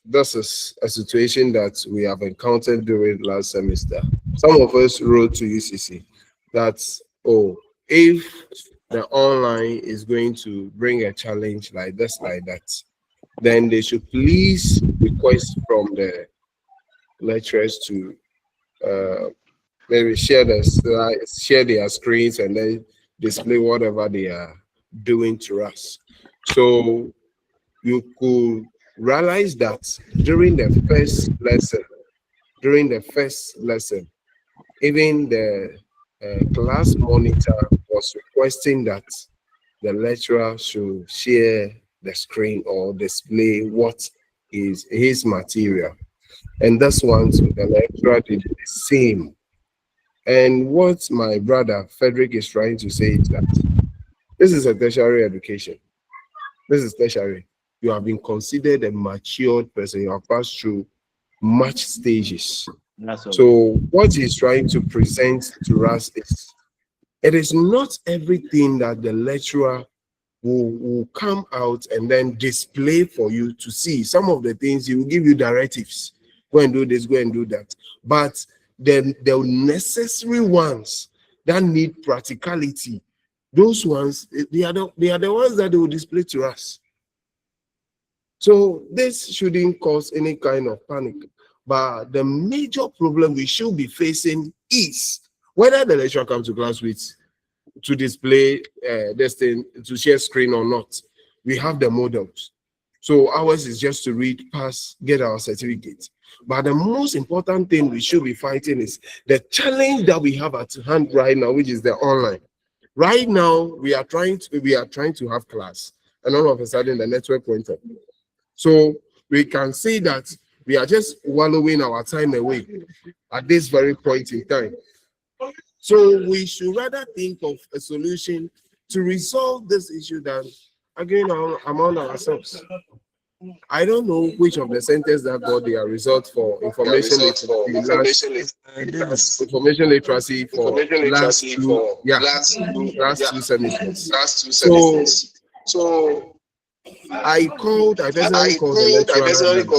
This is a situation that we have encountered during last semester. Some of us wrote to UCC that, if the online is going to bring a challenge like this, like that, then they should please request from the lecturers to maybe share their screens and then display whatever they are doing to us. So you could realize that during the first lesson, even the class monitor was requesting that the lecturer should share the screen or display what is his material. And this one, so the lecturer did the same. And what my brother Frederick is trying to say is that this is a tertiary education. This is tertiary. You have been considered a matured person. You have passed through much stages. So what he's trying to present to us is, it is not everything that the lecturer will come out and then display for you to see. Some of the things he will give you directives. Go and do this, go and do that. But then the necessary ones that need practicality, those ones, they are the ones that they will display to us. So this shouldn't cause any kind of panic. But the major problem we should be facing is whether the lecturer comes to class with to display this thing, to share screen or not. We have the models. So ours is just to read, pass, get our certificate. But the most important thing we should be fighting is the challenge that we have at hand right now, which is the online. Right now, we are trying to have class, and all of a sudden the network went up. So we can see that we are just wallowing our time away at this very point in time. So we should rather think of a solution to resolve this issue than arguing among ourselves. I don't know which of the centers that got their results for information literacy for last two semesters. So I personally called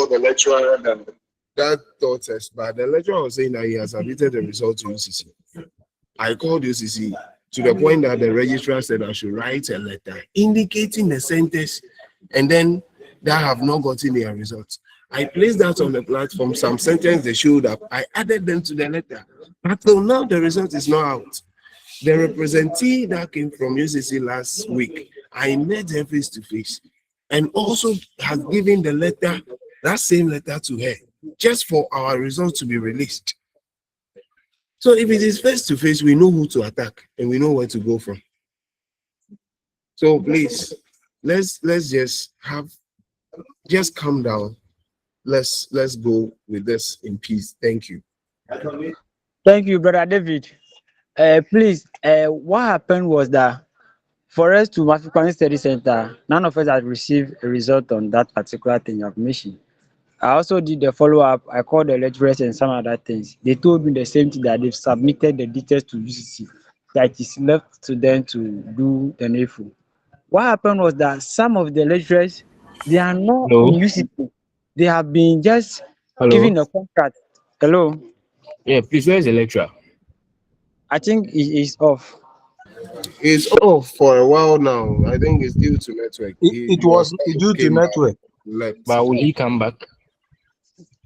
the lecturer that taught us, but the lecturer was saying that he has submitted the result to UCC. I called UCC to the point that the registrar said I should write a letter indicating the centers and then that have not gotten their results. I placed that on the platform. Some centers they showed up. I added them to the letter. But till now, the result is not out. The representative that came from UCC last week, I met her face to face and also has given the letter, that same letter to her, just for our results to be released. So if it is face to face, we know who to attack and we know where to go from. So please, let's just calm down. Let's go with this in peace. Thank you. Thank you, Brother David. Please, what happened was that for us to African Study Center, none of us had received a result on that particular thing you have mentioned. I also did the follow-up. I called the lecturers and some other things. They told me the same thing, that they've submitted the details to UCC, that it is left to them to do the needful. What happened was that some of the lecturers, they are not Hello? in UCC. They have been just Hello? given a contract. Hello? Yeah, please, where is the lecturer? I think it is off. It's off for a while now. I think it's due to network. It was due to network. Left. But will he come back?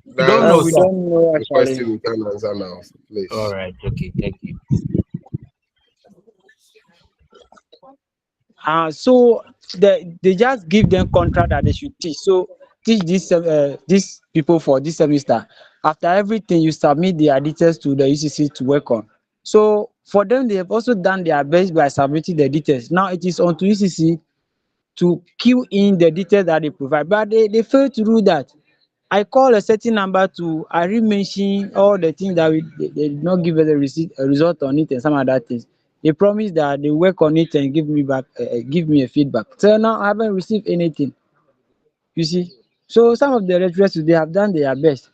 We don't know, We sir. don't know The question actually. we can answer now, please. All right, okay, thank you. So they just give them contract that they should teach. So teach these people for this semester. After everything, you submit their details to the UCC to work on. So for them, they have also done their best by submitting the details. Now it is on to UCC to queue in the details that they provide, but they fail to do that. I call a certain number to I mention all the things that they did not give us a result on it and some other things. They promised that they work on it and give me a feedback. So now I haven't received anything. You see, so some of the lecturers they have done their best.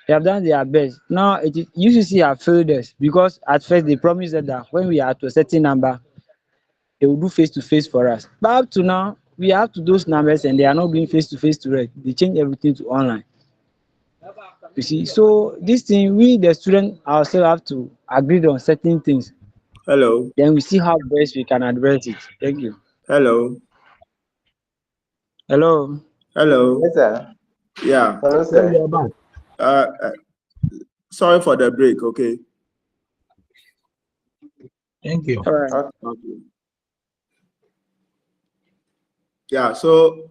They have done their best. Now it is UCC have failed us because at first they promised that when we are to a certain number, they will do face to face for us. But up to now, we have to those numbers and they are not doing face to face to us. They change everything to online. You see, so this thing, we the students ourselves have to agree on certain things. Hello. Then we see how best we can address it. Thank you. Hello. Hello. Hello. Yes, sir. Yeah. Hello, Yeah, sir. we are back. Sorry for the break. Okay. Thank you. All right. Okay. Yeah. So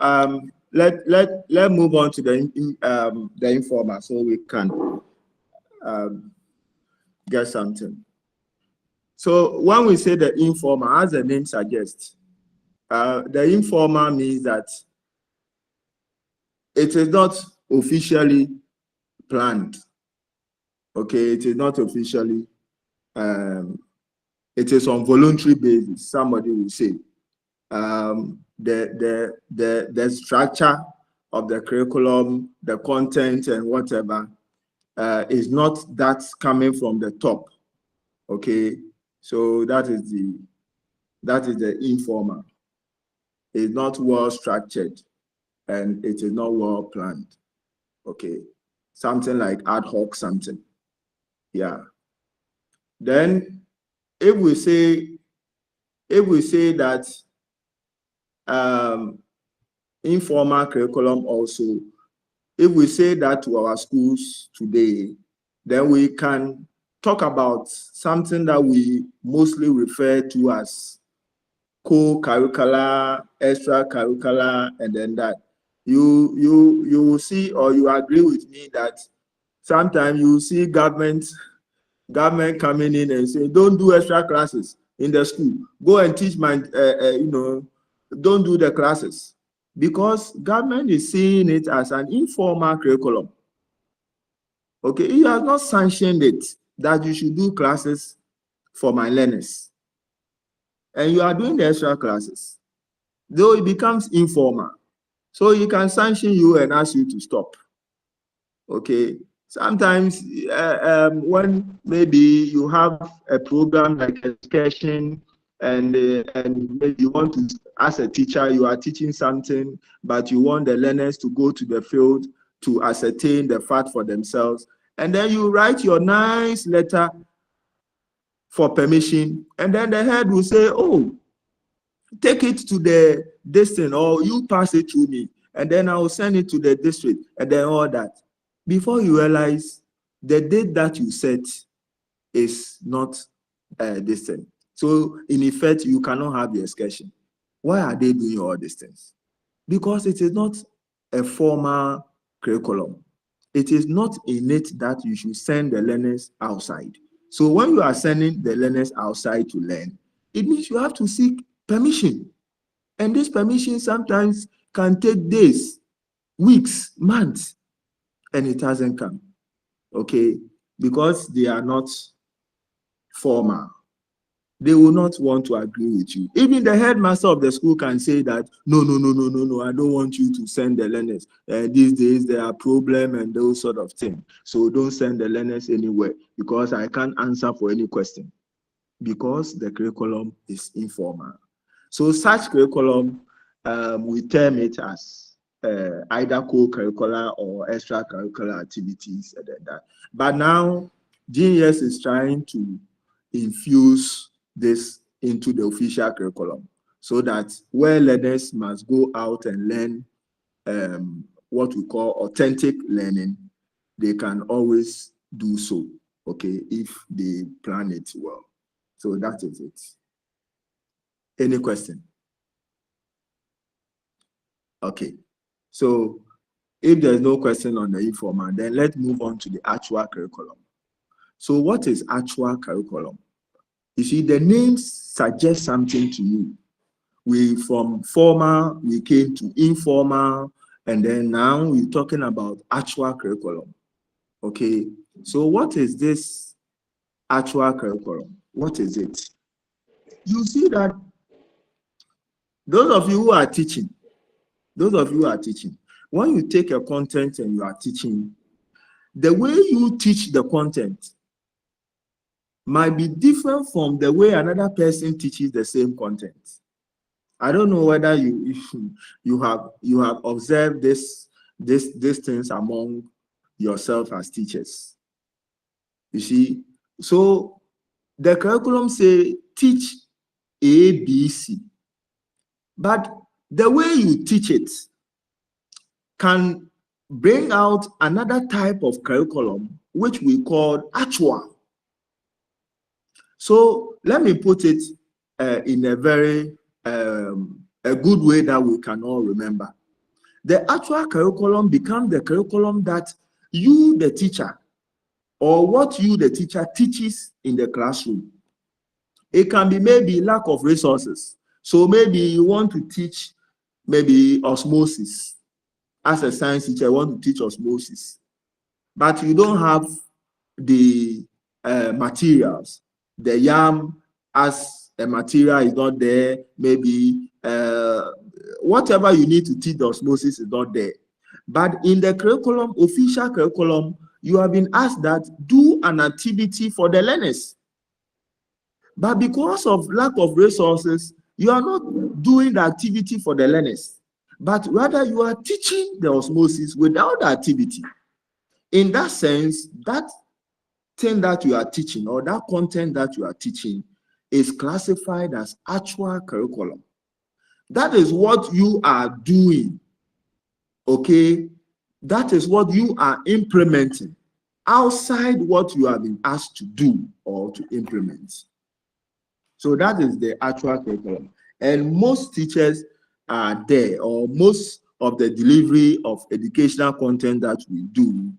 let move on to the informer so we can get something. So when we say the informer, as the name suggests, the informer means that it is not officially planned. Okay, it is not officially. It is on voluntary basis. Somebody will say the structure of the curriculum, the content, and whatever is not that coming from the top. Okay, so that is the informal. It's not well structured, and it is not well planned. Okay, something like ad hoc something. Yeah. Then if we say that informal curriculum also, if we say that to our schools today, then we can talk about something that we mostly refer to as co-curricular, extracurricular, and then that. You will see, or you agree with me that sometimes you see government coming in and say, don't do extra classes in the school. Go and teach my, don't do the classes. Because government is seeing it as an informal curriculum. Okay, he has not sanctioned it that you should do classes for my learners. And you are doing the extra classes. Though it becomes informal. So he can sanction you and ask you to stop. Okay. Sometimes when maybe you have a program like education and maybe you want to, as a teacher, you are teaching something, but you want the learners to go to the field to ascertain the fact for themselves. And then you write your nice letter for permission. And then the head will say, oh, take it to the district, or you pass it through me. And then I will send it to the district, and then all that. Before you realize, the date that you set is not distant. So in effect, you cannot have the excursion. Why are they doing all these things? Because it is not a formal curriculum. It is not innate that you should send the learners outside. So when you are sending the learners outside to learn, it means you have to seek permission. And this permission sometimes can take days, weeks, months, and it hasn't come. Okay? Because they are not formal. They will not want to agree with you. Even the headmaster of the school can say that, no, I don't want you to send the learners. These days, there are problems and those sort of things. So don't send the learners anywhere because I can't answer for any question. Because the curriculum is informal. So such curriculum, we term it as either co-curricular or extracurricular activities. And that. But now, GES is trying to infuse this into the official curriculum so that where learners must go out and learn what we call authentic learning, they can always do so, okay, if they plan it well. So that is it. Any question? Okay. So if there's no question on the informal, then let's move on to the actual curriculum. So what is actual curriculum? You see, the names suggest something to you. From formal, we came to informal, and then now we're talking about actual curriculum. Okay. So what is this actual curriculum? What is it? You see that those of you who are teaching, when you take a content and you are teaching, the way you teach the content might be different from the way another person teaches the same content. I don't know whether you have observed these things among yourself as teachers. You see, so the curriculum say teach A, B, C, but the way you teach it can bring out another type of curriculum which we call actual. So let me put it in a very a good way that we can all remember. The actual curriculum becomes the curriculum that you, the teacher, or what you, the teacher, teaches in the classroom. It can be maybe lack of resources. So maybe you want to teach maybe osmosis. As a science teacher, you want to teach osmosis, but you don't have the materials. The YAM as a material is not there. Maybe whatever you need to teach the osmosis is not there. But in the curriculum, official curriculum, you have been asked that do an activity for the learners. But because of lack of resources, you are not doing the activity for the learners, but rather you are teaching the osmosis without the activity. In that sense, that thing that you are teaching or that content that you are teaching is classified as actual curriculum. That is what you are doing Okay, that is what you are implementing outside what you have been asked to do or to implement. So that is the actual curriculum. And most teachers are there, or most of the delivery of educational content that we do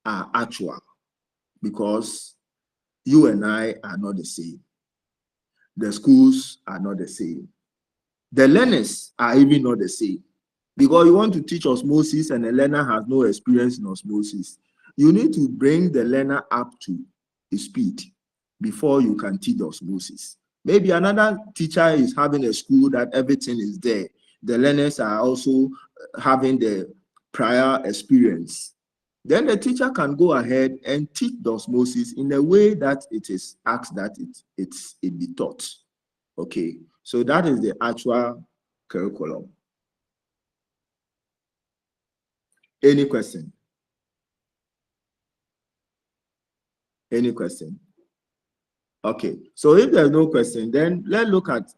are actual, because you and I are not the same. The schools are not the same. The learners are even not the same. Because you want to teach osmosis and the learner has no experience in osmosis, you need to bring the learner up to speed before you can teach osmosis. Maybe another teacher is having a school that everything is there. The learners are also having the prior experience. Then the teacher can go ahead and teach the osmosis in a way that it is asked that it be taught. Okay, so that is the actual curriculum. Any question? Any question? Okay, so if there's no question, then let's look at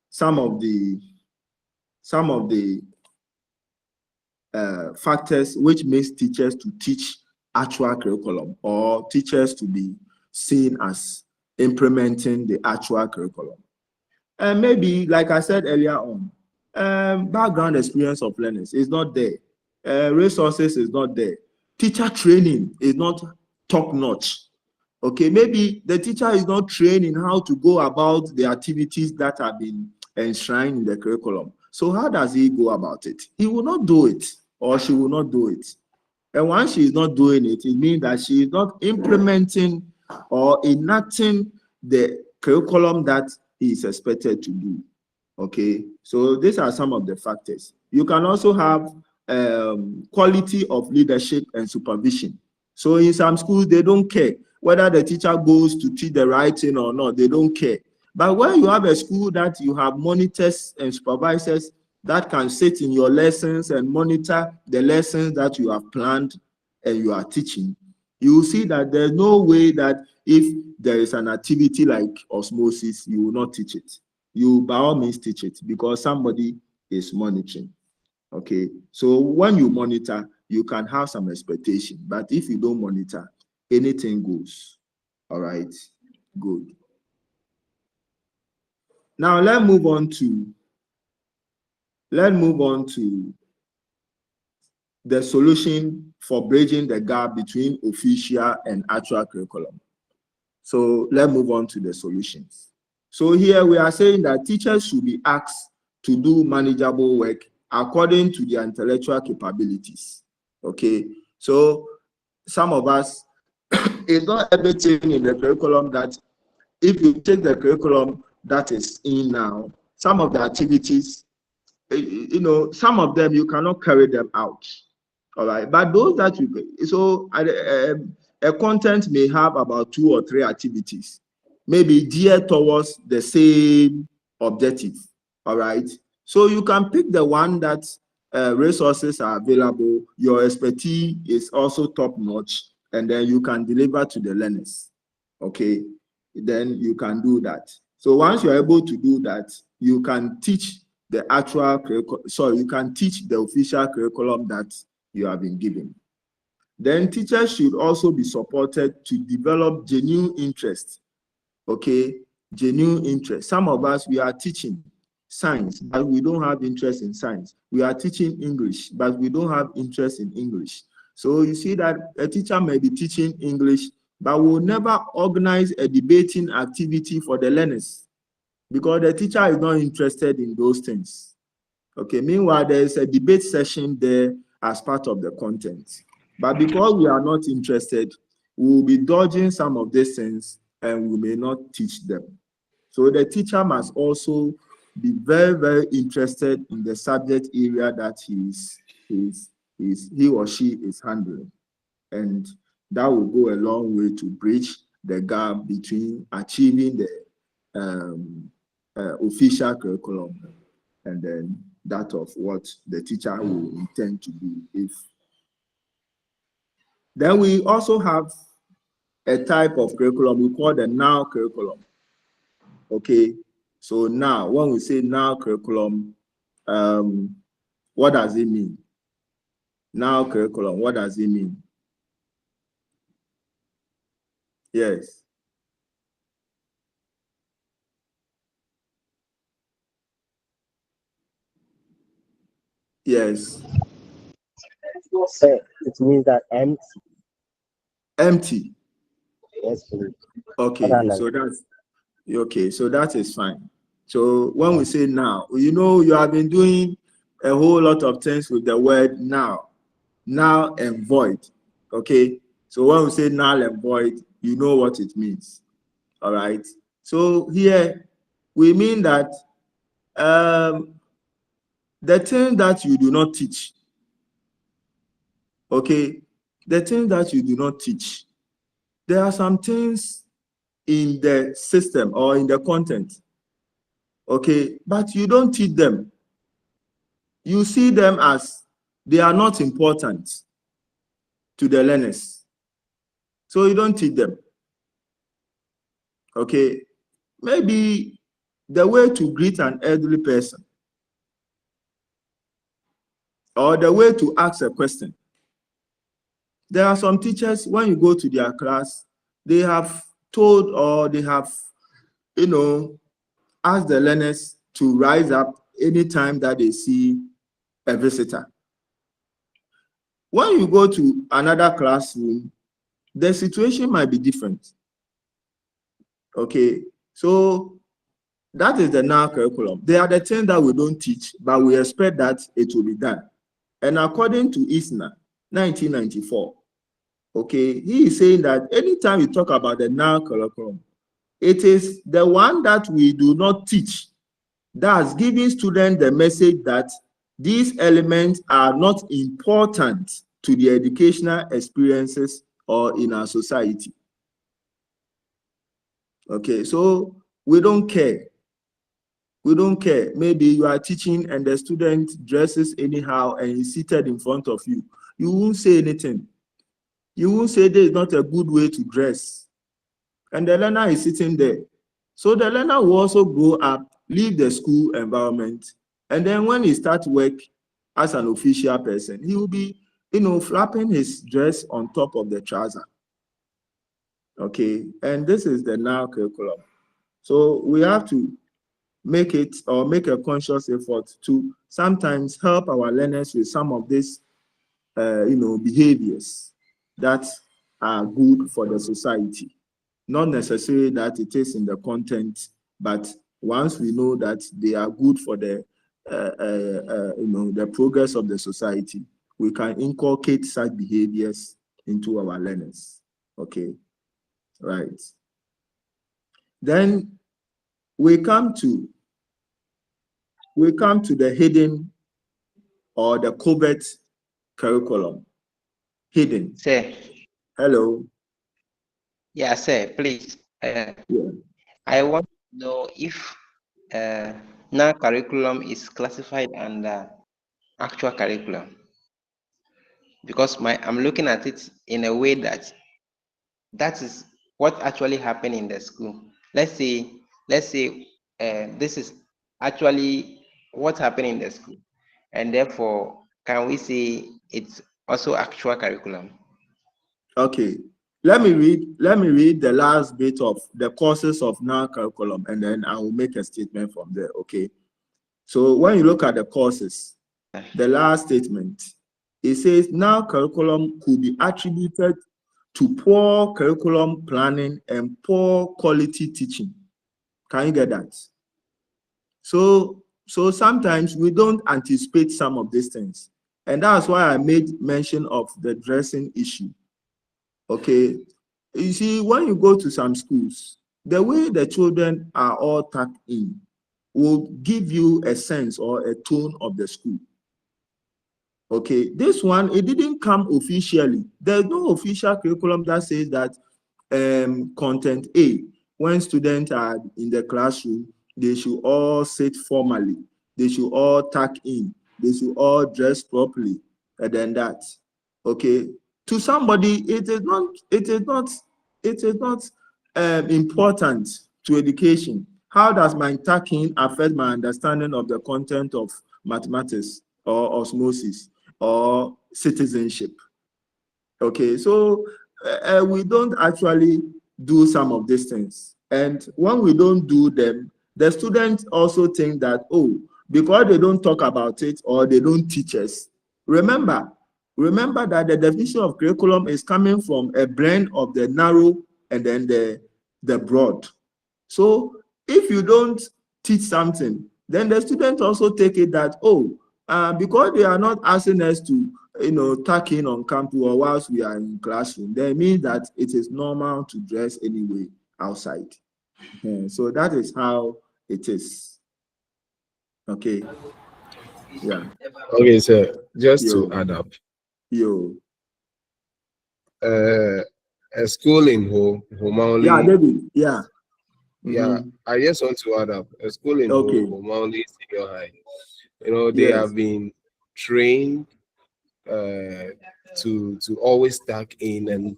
some of the factors which makes teachers to teach actual curriculum, or teachers to be seen as implementing the actual curriculum. And maybe, like I said earlier on, background experience of learners is not there. Resources is not there. Teacher training is not top-notch. Okay, maybe the teacher is not trained in how to go about the activities that have been enshrined in the curriculum. So how does he go about it? He will not do it, or she will not do it. And once she is not doing it, it means that she is not implementing or enacting the curriculum that he is expected to do. Okay, so these are some of the factors. You can also have quality of leadership and supervision. So in some schools, they don't care whether the teacher goes to teach the right thing or not. They don't care. But when you have a school that you have monitors and supervisors that can sit in your lessons and monitor the lessons that you have planned and you are teaching, you will see that there's no way that if there is an activity like osmosis, you will not teach it. You by all means teach it, because somebody is monitoring. Okay, so when you monitor, you can have some expectation, but if you don't monitor, anything goes. All right, good. Now let's move on to the solution for bridging the gap between official and actual curriculum. So let's move on to the solutions. So here we are saying that teachers should be asked to do manageable work according to their intellectual capabilities. Okay, so some of us, it's not everything in the curriculum that if you take the curriculum that is in now, some of the activities, you know, some of them you cannot carry them out. All right, but those that you, so a content may have about 2 or 3 activities, maybe geared towards the same objective. All right, so you can pick the one that resources are available, your expertise is also top notch, and then you can deliver to the learners. Okay, then you can do that. So once you're able to do that, you can teach the actual curriculum, so you can teach the official curriculum that you have been given. Then teachers should also be supported to develop genuine interest. Okay, genuine interest. Some of us, we are teaching science, but we don't have interest in science. We are teaching English, but we don't have interest in English. So you see that a teacher may be teaching English, but will never organize a debating activity for the learners, because the teacher is not interested in those things. Okay, meanwhile, there is a debate session there as part of the content. But because we are not interested, we will be dodging some of these things and we may not teach them. So the teacher must also be very, very interested in the subject area that he or she is handling. And that will go a long way to bridge the gap between achieving the official curriculum and then that of what the teacher will intend to do. If then we also have a type of curriculum we call the now curriculum. Okay, so now when we say now curriculum, what does it mean? Now curriculum, what does it mean? Yes. Yes. It means that empty. Empty. Yes, please. Okay, so that's okay, so that is fine. So when we say now, you know, you have been doing a whole lot of things with the word now and void. Okay, so when we say null and void, you know what it means. All right. So here we mean that the thing that you do not teach, okay, the thing that you do not teach, there are some things in the system or in the content, okay, but you don't teach them. You see them as they are not important to the learners, so you don't teach them. Okay, maybe the way to greet an elderly person or the way to ask a question. There are some teachers, when you go to their class, they have told or they have, you know, asked the learners to rise up anytime that they see a visitor. When you go to another classroom, the situation might be different. Okay, so that is the now curriculum. They are the things that we don't teach, but we expect that it will be done. And according to ISNA, 1994, okay, he is saying that anytime you talk about the now curriculum, it is the one that we do not teach, thus giving students the message that these elements are not important to the educational experiences or in our society. Okay, so we don't care. We don't care. Maybe you are teaching and the student dresses anyhow and is seated in front of you. You won't say anything. You won't say there is not a good way to dress. And the learner is sitting there. So the learner will also grow up, leave the school environment, and then when he starts work as an official person, he will be, you know, flapping his dress on top of the trouser. Okay, and this is the now curriculum. So we have to make it or make a conscious effort to sometimes help our learners with some of these, you know, behaviors that are good for the society. Not necessarily that it is in the content, but once we know that they are good for the, you know, the progress of the society, we can inculcate such behaviors into our learners. Okay, right. Then we come to the hidden or the covert curriculum. Hidden. Sir. Hello. Yeah, sir, please. Yeah. I want to know if now curriculum is classified under actual curriculum, because I'm looking at it in a way that is what actually happened in the school. Let's say this is actually what happened in the school, and therefore can we say it's also actual curriculum? Okay, let me read the last bit of the courses of now curriculum, and then I will make a statement from there. Okay, so when you look at the courses, the last statement, it says now curriculum could be attributed to poor curriculum planning and poor quality teaching. Can you get that? So sometimes we don't anticipate some of these things, and that's why I made mention of the dressing issue. Okay, you see, when you go to some schools, the way the children are all tucked in will give you a sense or a tone of the school. Okay, this one, it didn't come officially. There's no official curriculum that says that content A, when students are in the classroom, they should all sit formally, they should all tuck in, they should all dress properly, and then that. Okay, to somebody, it is not important to education. How does my tucking affect my understanding of the content of mathematics or osmosis or citizenship. Okay, so we don't actually do some of these things. And when we don't do them, the students also think that, oh, because they don't talk about it or they don't teach us. Remember that the definition of curriculum is coming from a blend of the narrow and then the broad. So if you don't teach something, then the students also take it that, oh, because they are not asking us to, tuck in on campus or whilst we are in classroom, that means that it is normal to dress anyway outside. So that is how it is. Okay. Yeah. Okay, sir. Just to add up. A school in Homauli. Yeah, David. Yeah. Yeah, I just want to add up. A school in Homauli Senior High. They have been trained to always tuck in and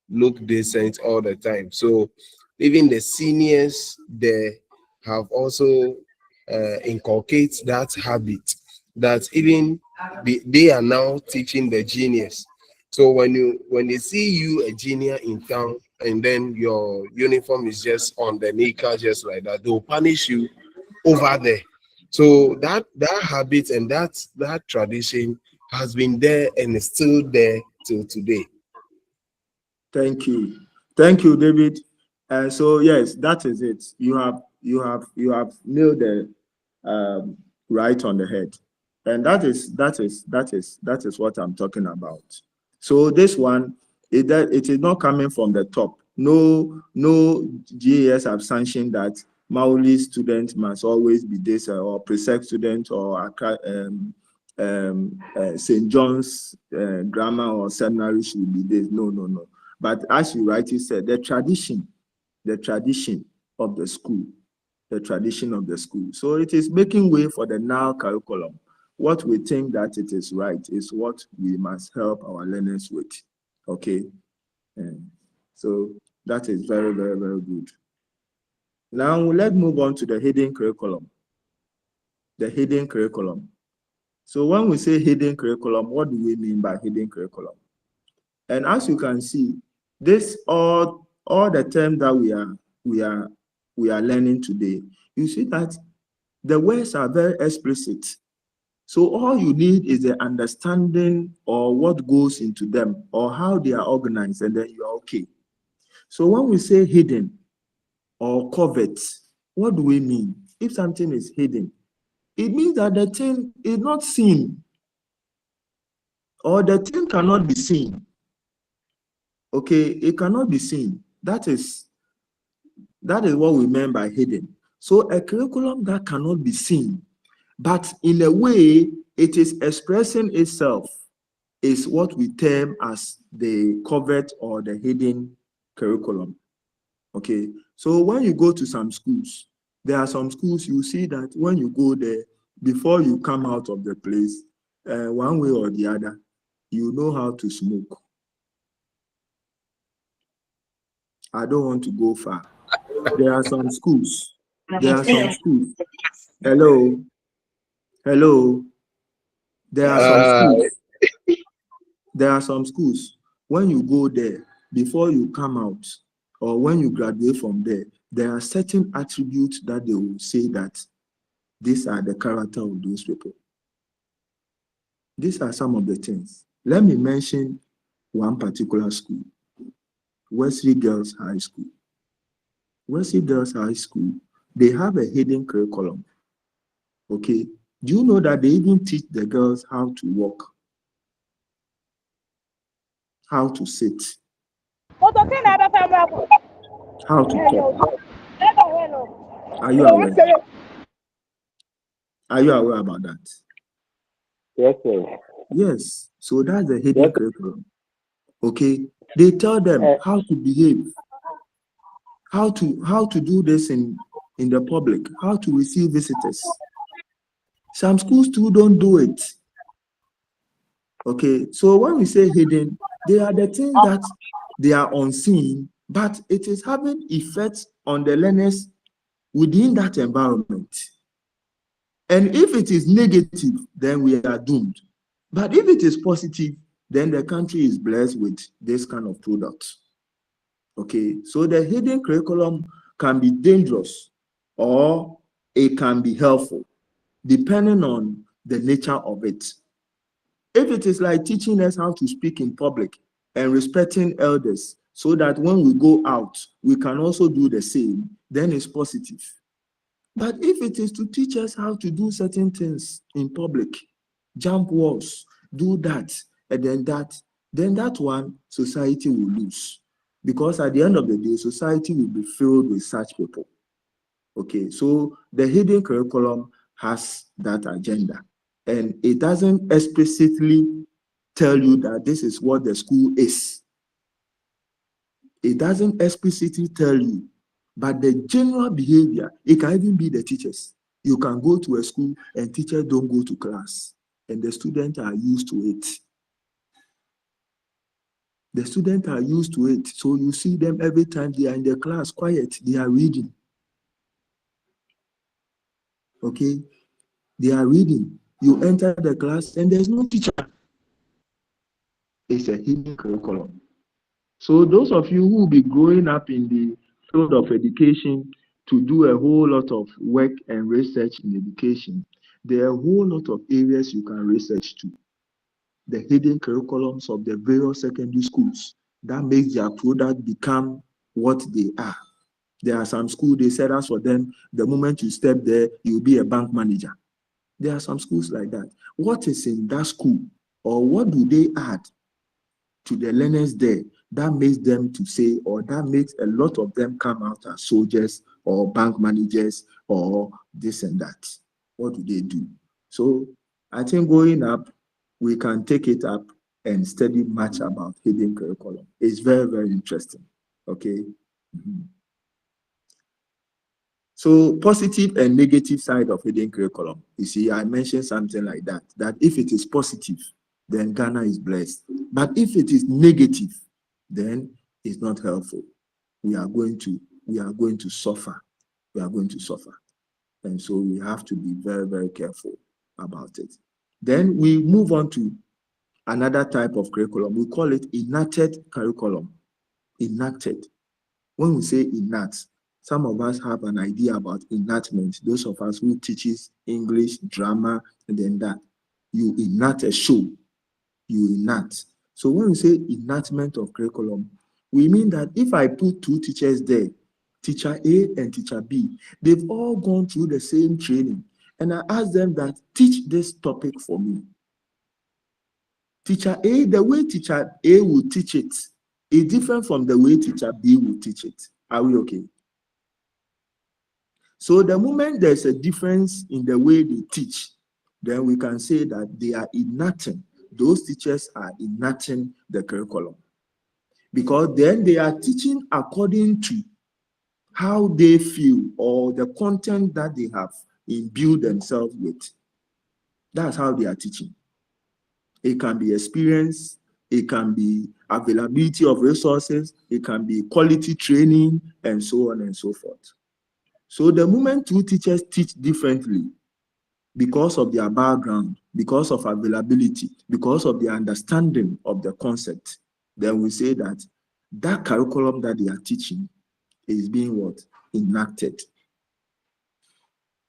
look decent all the time. So even the seniors there have also inculcated that habit, that even they are now teaching the juniors. So when they see you a junior in town and then your uniform is just on the kneecap just like that, they'll punish you over there. So that habit and that tradition has been there and is still there till today. Thank you, David. So yes, that is it. You have nailed the right on the head, and that is what I'm talking about. So this one, it is not coming from the top. No GAS have sanctioned that Maoli student must always be this or precept student or St. John's grammar or seminary should be this. No. But as you rightly said, the tradition of the school, So it is making way for the now curriculum. What we think that it is right is what we must help our learners with. Okay. So that is very, very, very good. Now let's move on to the hidden curriculum. The hidden curriculum. So when we say hidden curriculum, what do we mean by hidden curriculum? And as you can see, this all the terms that we are learning today, you see that the words are very explicit. So all you need is the understanding or what goes into them or how they are organized, and then you are okay. So when we say hidden or covert, what do we mean? If something is hidden, it means that the thing is not seen or the thing cannot be seen. Okay, it cannot be seen. That is what we mean by hidden. So a curriculum that cannot be seen, but in a way it is expressing itself, is what we term as the covert or the hidden curriculum. Okay, so when you go to some schools, there are some schools you see that when you go there, before you come out of the place, one way or the other, you know how to smoke. I don't want to go far. There are some schools. Hello. There are some schools. When you go there, before you come out, or when you graduate from there, there are certain attributes that they will say that these are the character of those people. These are some of the things. Let me mention one particular school, Wesley Girls High School. Wesley Girls High School, they have a hidden curriculum. Okay, do you know that they even teach the girls how to walk, how to sit, how to talk? Are you aware? Are you aware about that? Yes, sir. Yes. So that's the hidden curriculum. Okay. They tell them how to behave, how to do this in the public, how to receive visitors. Some schools too don't do it. Okay. So when we say hidden, they are the things that they are unseen, but it is having effects on the learners within that environment. And if it is negative, then we are doomed. But if it is positive, then the country is blessed with this kind of product. Okay, so the hidden curriculum can be dangerous or it can be helpful, depending on the nature of it. If it is like teaching us how to speak in public and respecting elders so that when we go out, we can also do the same, then it's positive. But if it is to teach us how to do certain things in public, jump walls, do that, and then that one, society will lose. Because at the end of the day, society will be filled with such people. Okay, so the hidden curriculum has that agenda. And it doesn't explicitly tell you that this is what the school is. It doesn't explicitly tell you, but the general behavior, it can even be the teachers. You can go to a school and teachers don't go to class, and the students are used to it. The students are used to it. So you see them every time they are in the class, quiet, they are reading. Okay? They are reading. You enter the class and there's no teacher. It's a hidden curriculum. So those of you who will be growing up in the field of education to do a whole lot of work and research in education, there are a whole lot of areas you can research to. The hidden curriculums of the various secondary schools that makes their product become what they are. There are some schools, they said as for them, the moment you step there, you'll be a bank manager. There are some schools like that. What is in that school, or what do they add to the learners there that makes them to say, or that makes a lot of them come out as soldiers or bank managers or this and that? What do they do? So I think going up, we can take it up and study much about hidden curriculum. It's very, very interesting. Okay. Mm-hmm. So positive and negative side of hidden curriculum. You see, I mentioned something like that, that if it is positive, then Ghana is blessed. But if it is negative, then it's not helpful. We are going to suffer. We are going to suffer. And so we have to be very, very careful about it. Then we move on to another type of curriculum. We call it enacted curriculum. Enacted. When we say enact, some of us have an idea about enactment. Those of us who teaches English, drama, and then that. You enact a show. You enact. So when we say enactment of curriculum, we mean that if I put two teachers there, teacher A and teacher B, they've all gone through the same training. And I ask them that, teach this topic for me. Teacher A, the way teacher A will teach it is different from the way teacher B will teach it. Are we okay? So the moment there's a difference in the way they teach, then we can say that they are enacting. Those teachers are enacting the curriculum. Because then they are teaching according to how they feel or the content that they have imbued themselves with. That's how they are teaching. It can be experience, it can be availability of resources, it can be quality training, and so on and so forth. So the moment two teachers teach differently, because of their background, because of availability, because of their understanding of the concept, then we say that that curriculum that they are teaching is being what? Enacted.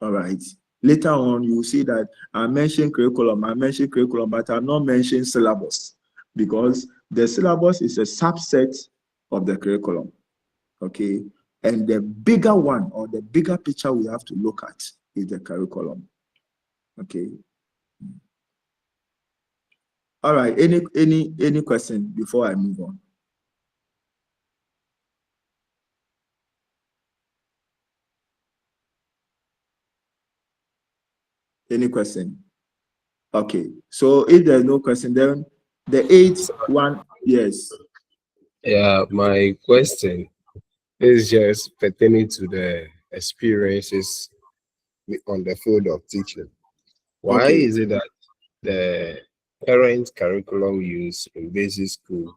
All right. Later on, you will see that I mentioned curriculum, but I'm not mentioning syllabus, because the syllabus is a subset of the curriculum. Okay. And the bigger one, or the bigger picture we have to look at, is the curriculum. Okay. All right. Any question before I move on? Any question? Okay. So if there's no question, then the eighth one, yes. Yeah, my question is just pertaining to the experiences on the field of teaching. Why is it that the current curriculum used in basic school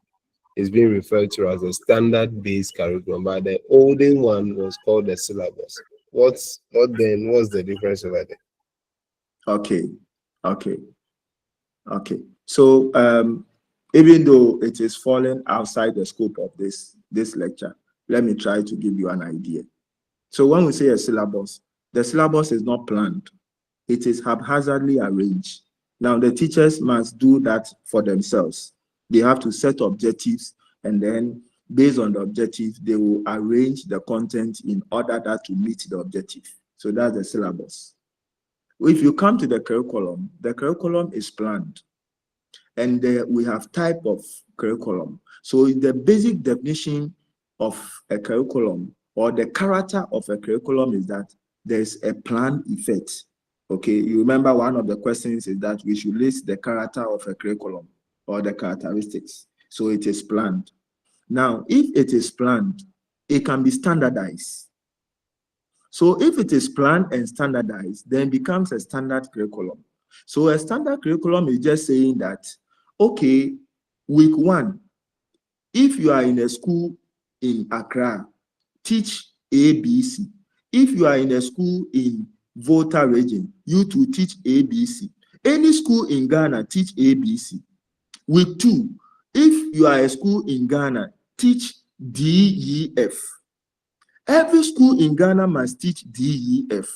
is being referred to as a standard-based curriculum, but the older one was called the syllabus? What's the difference over there? Okay. Okay. So even though it is falling outside the scope of this lecture, let me try to give you an idea. So when we say a syllabus, the syllabus is not planned. It is haphazardly arranged. Now, the teachers must do that for themselves. They have to set objectives, and then based on the objective, they will arrange the content in order that to meet the objective. So that's the syllabus. If you come to the curriculum is planned. And we have type of curriculum. So the basic definition of a curriculum or the character of a curriculum is that there's a planned effect. Okay, you remember one of the questions is that we should list the character of a curriculum or the characteristics. So it is planned. Now, if it is planned, it can be standardized. So if it is planned and standardized, then it becomes a standard curriculum. So a standard curriculum is just saying that, okay, week 1, if you are in a school in Accra, teach ABC. If you are in a school in Volta region, you to teach ABC. Any school in Ghana, teach ABC. Week 2, if you are a school in Ghana, teach DEF. Every school in Ghana must teach DEF.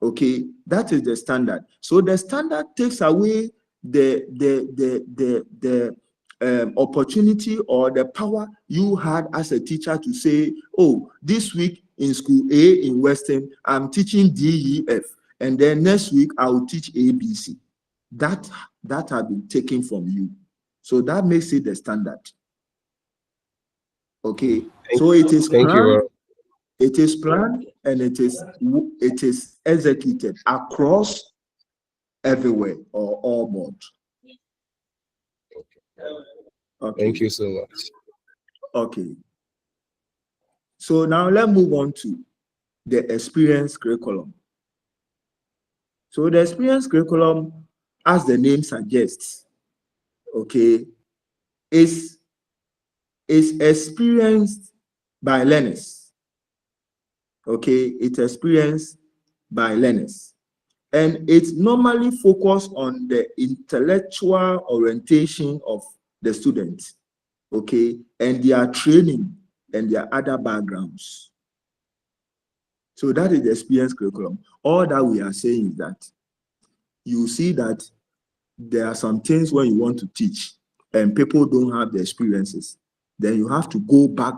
Okay, that is the standard. So the standard takes away the opportunity or the power you had as a teacher to say, oh, this week in school A in Western, I'm teaching DEF, and then next week I will teach ABC. That has been taken from you. So that makes it the standard. Okay, so it is planned. It is planned and it is executed across everywhere or all board. Okay. Thank you so much. Okay. So now let's move on to the experience curriculum. So the experience curriculum, as the name suggests, okay, is experienced by learners. Okay, it's experienced by learners. And it's normally focused on the intellectual orientation of the students, okay, and their training and their other backgrounds. So that is the experience curriculum. All that we are saying is that you see that there are some things when you want to teach and people don't have the experiences, then you have to go back.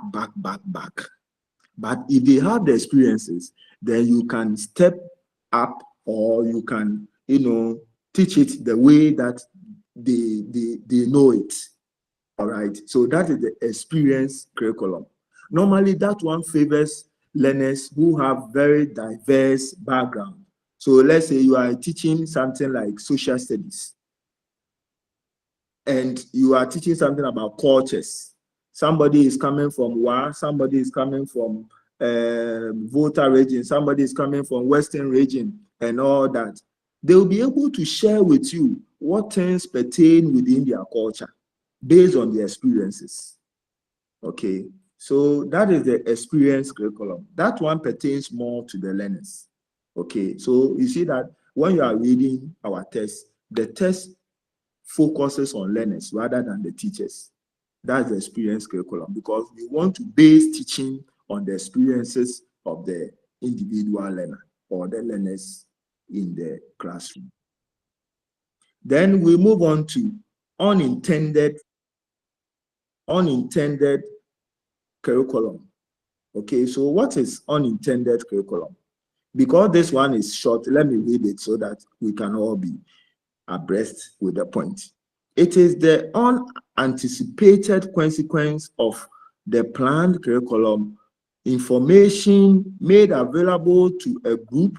But if they have the experiences, then you can step up or you can, teach it the way that they know it. All right. So that is the experience curriculum. Normally, that one favors learners who have very diverse background. So let's say you are teaching something like social studies, and you are teaching something about cultures. Somebody is coming from WA, somebody is coming from Volta region, somebody is coming from Western region, and all that. They will be able to share with you what things pertain within their culture based on their experiences. Okay, so that is the experience curriculum. That one pertains more to the learners. Okay, so you see that when you are reading our test, the test focuses on learners rather than the teachers. That's the experience curriculum, because we want to base teaching on the experiences of the individual learner or the learners in the classroom. Then we move on to unintended curriculum. Okay, so what is unintended curriculum? Because this one is short, let me read it so that we can all be abreast with the point. It is the unanticipated consequence of the planned curriculum, information made available to a group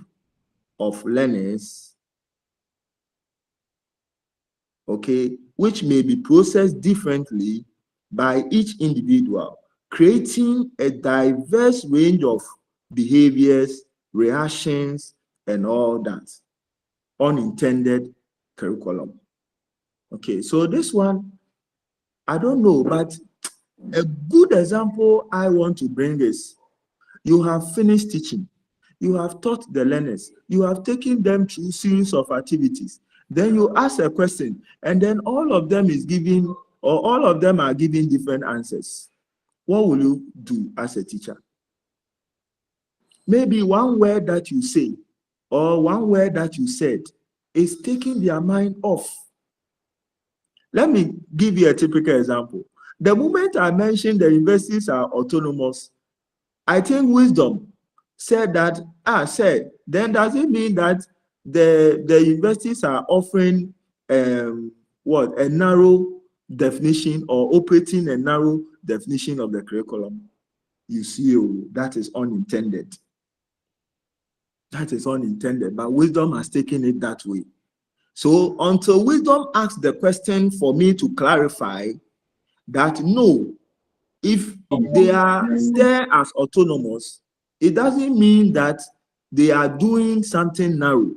of learners, okay, which may be processed differently by each individual, creating a diverse range of behaviors, reactions, and all that. Unintended curriculum. Okay, so this one, I don't know, but a good example I want to bring is, you have finished teaching, you have taught the learners, you have taken them through series of activities. Then you ask a question, and then all of them is giving, or all of them are giving different answers. What will you do as a teacher? Maybe one word that you say, or one word that you said, is taking their mind off. Let me give you a typical example. The moment I mentioned the universities are autonomous, I think Wisdom said that, then does it mean that the universities are offering a narrow definition or operating a narrow definition of the curriculum? You see, that is unintended. That is unintended, but Wisdom has taken it that way. So until Wisdom asks the question for me to clarify that no, if they are there as autonomous, it doesn't mean that they are doing something narrow.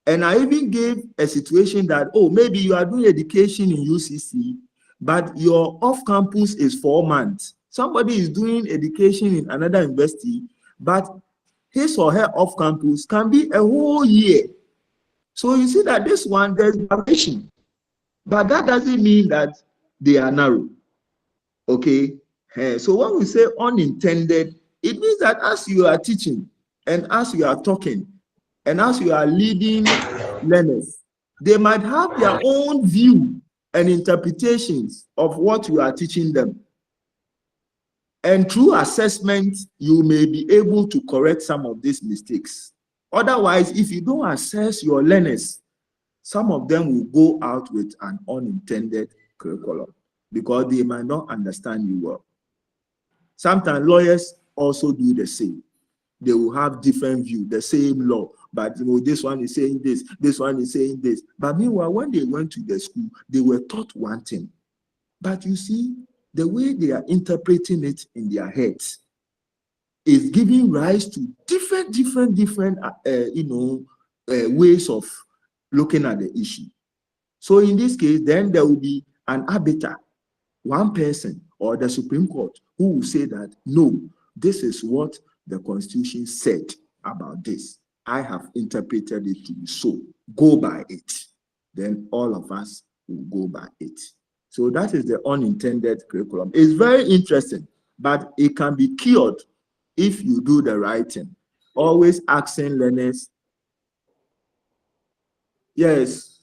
And I even gave a situation that, maybe you are doing education in UCC, but your off-campus is 4 months. Somebody is doing education in another university, but his or her off-campus can be a whole year. So you see that this one, there's variation. But that doesn't mean that they are narrow. Okay? So when we say unintended, it means that as you are teaching, and as you are talking, and as you are leading learners, they might have their own view and interpretations of what you are teaching them. And through assessment, you may be able to correct some of these mistakes. Otherwise, if you don't assess your learners, some of them will go out with an unintended curriculum because they might not understand you well. Sometimes lawyers also do the same. They will have different views, the same law, but this one is saying this one is saying this. But meanwhile, when they went to the school, they were taught one thing. But you see, the way they are interpreting it in their heads is giving rise to different ways of looking at the issue. So in this case, then there will be an arbiter, one person, or the Supreme Court, who will say that, no, this is what the Constitution said about this. I have interpreted it to be so. Go by it. Then all of us will go by it. So that is the unintended curriculum. It's very interesting, but it can be cured if you do the right thing. Always asking learners. Yes,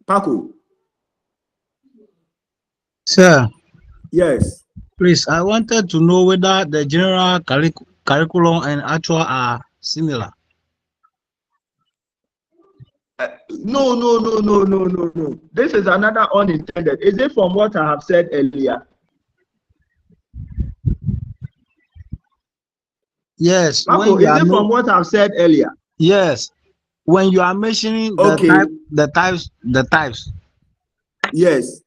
Paco. Sir, Yes. please, I wanted to know whether the general curriculum and actual are similar. No. This is another unintended. Is it from what I have said earlier? Yes. Paco, is it from what I've said earlier? Yes. When you are mentioning the types. Yes.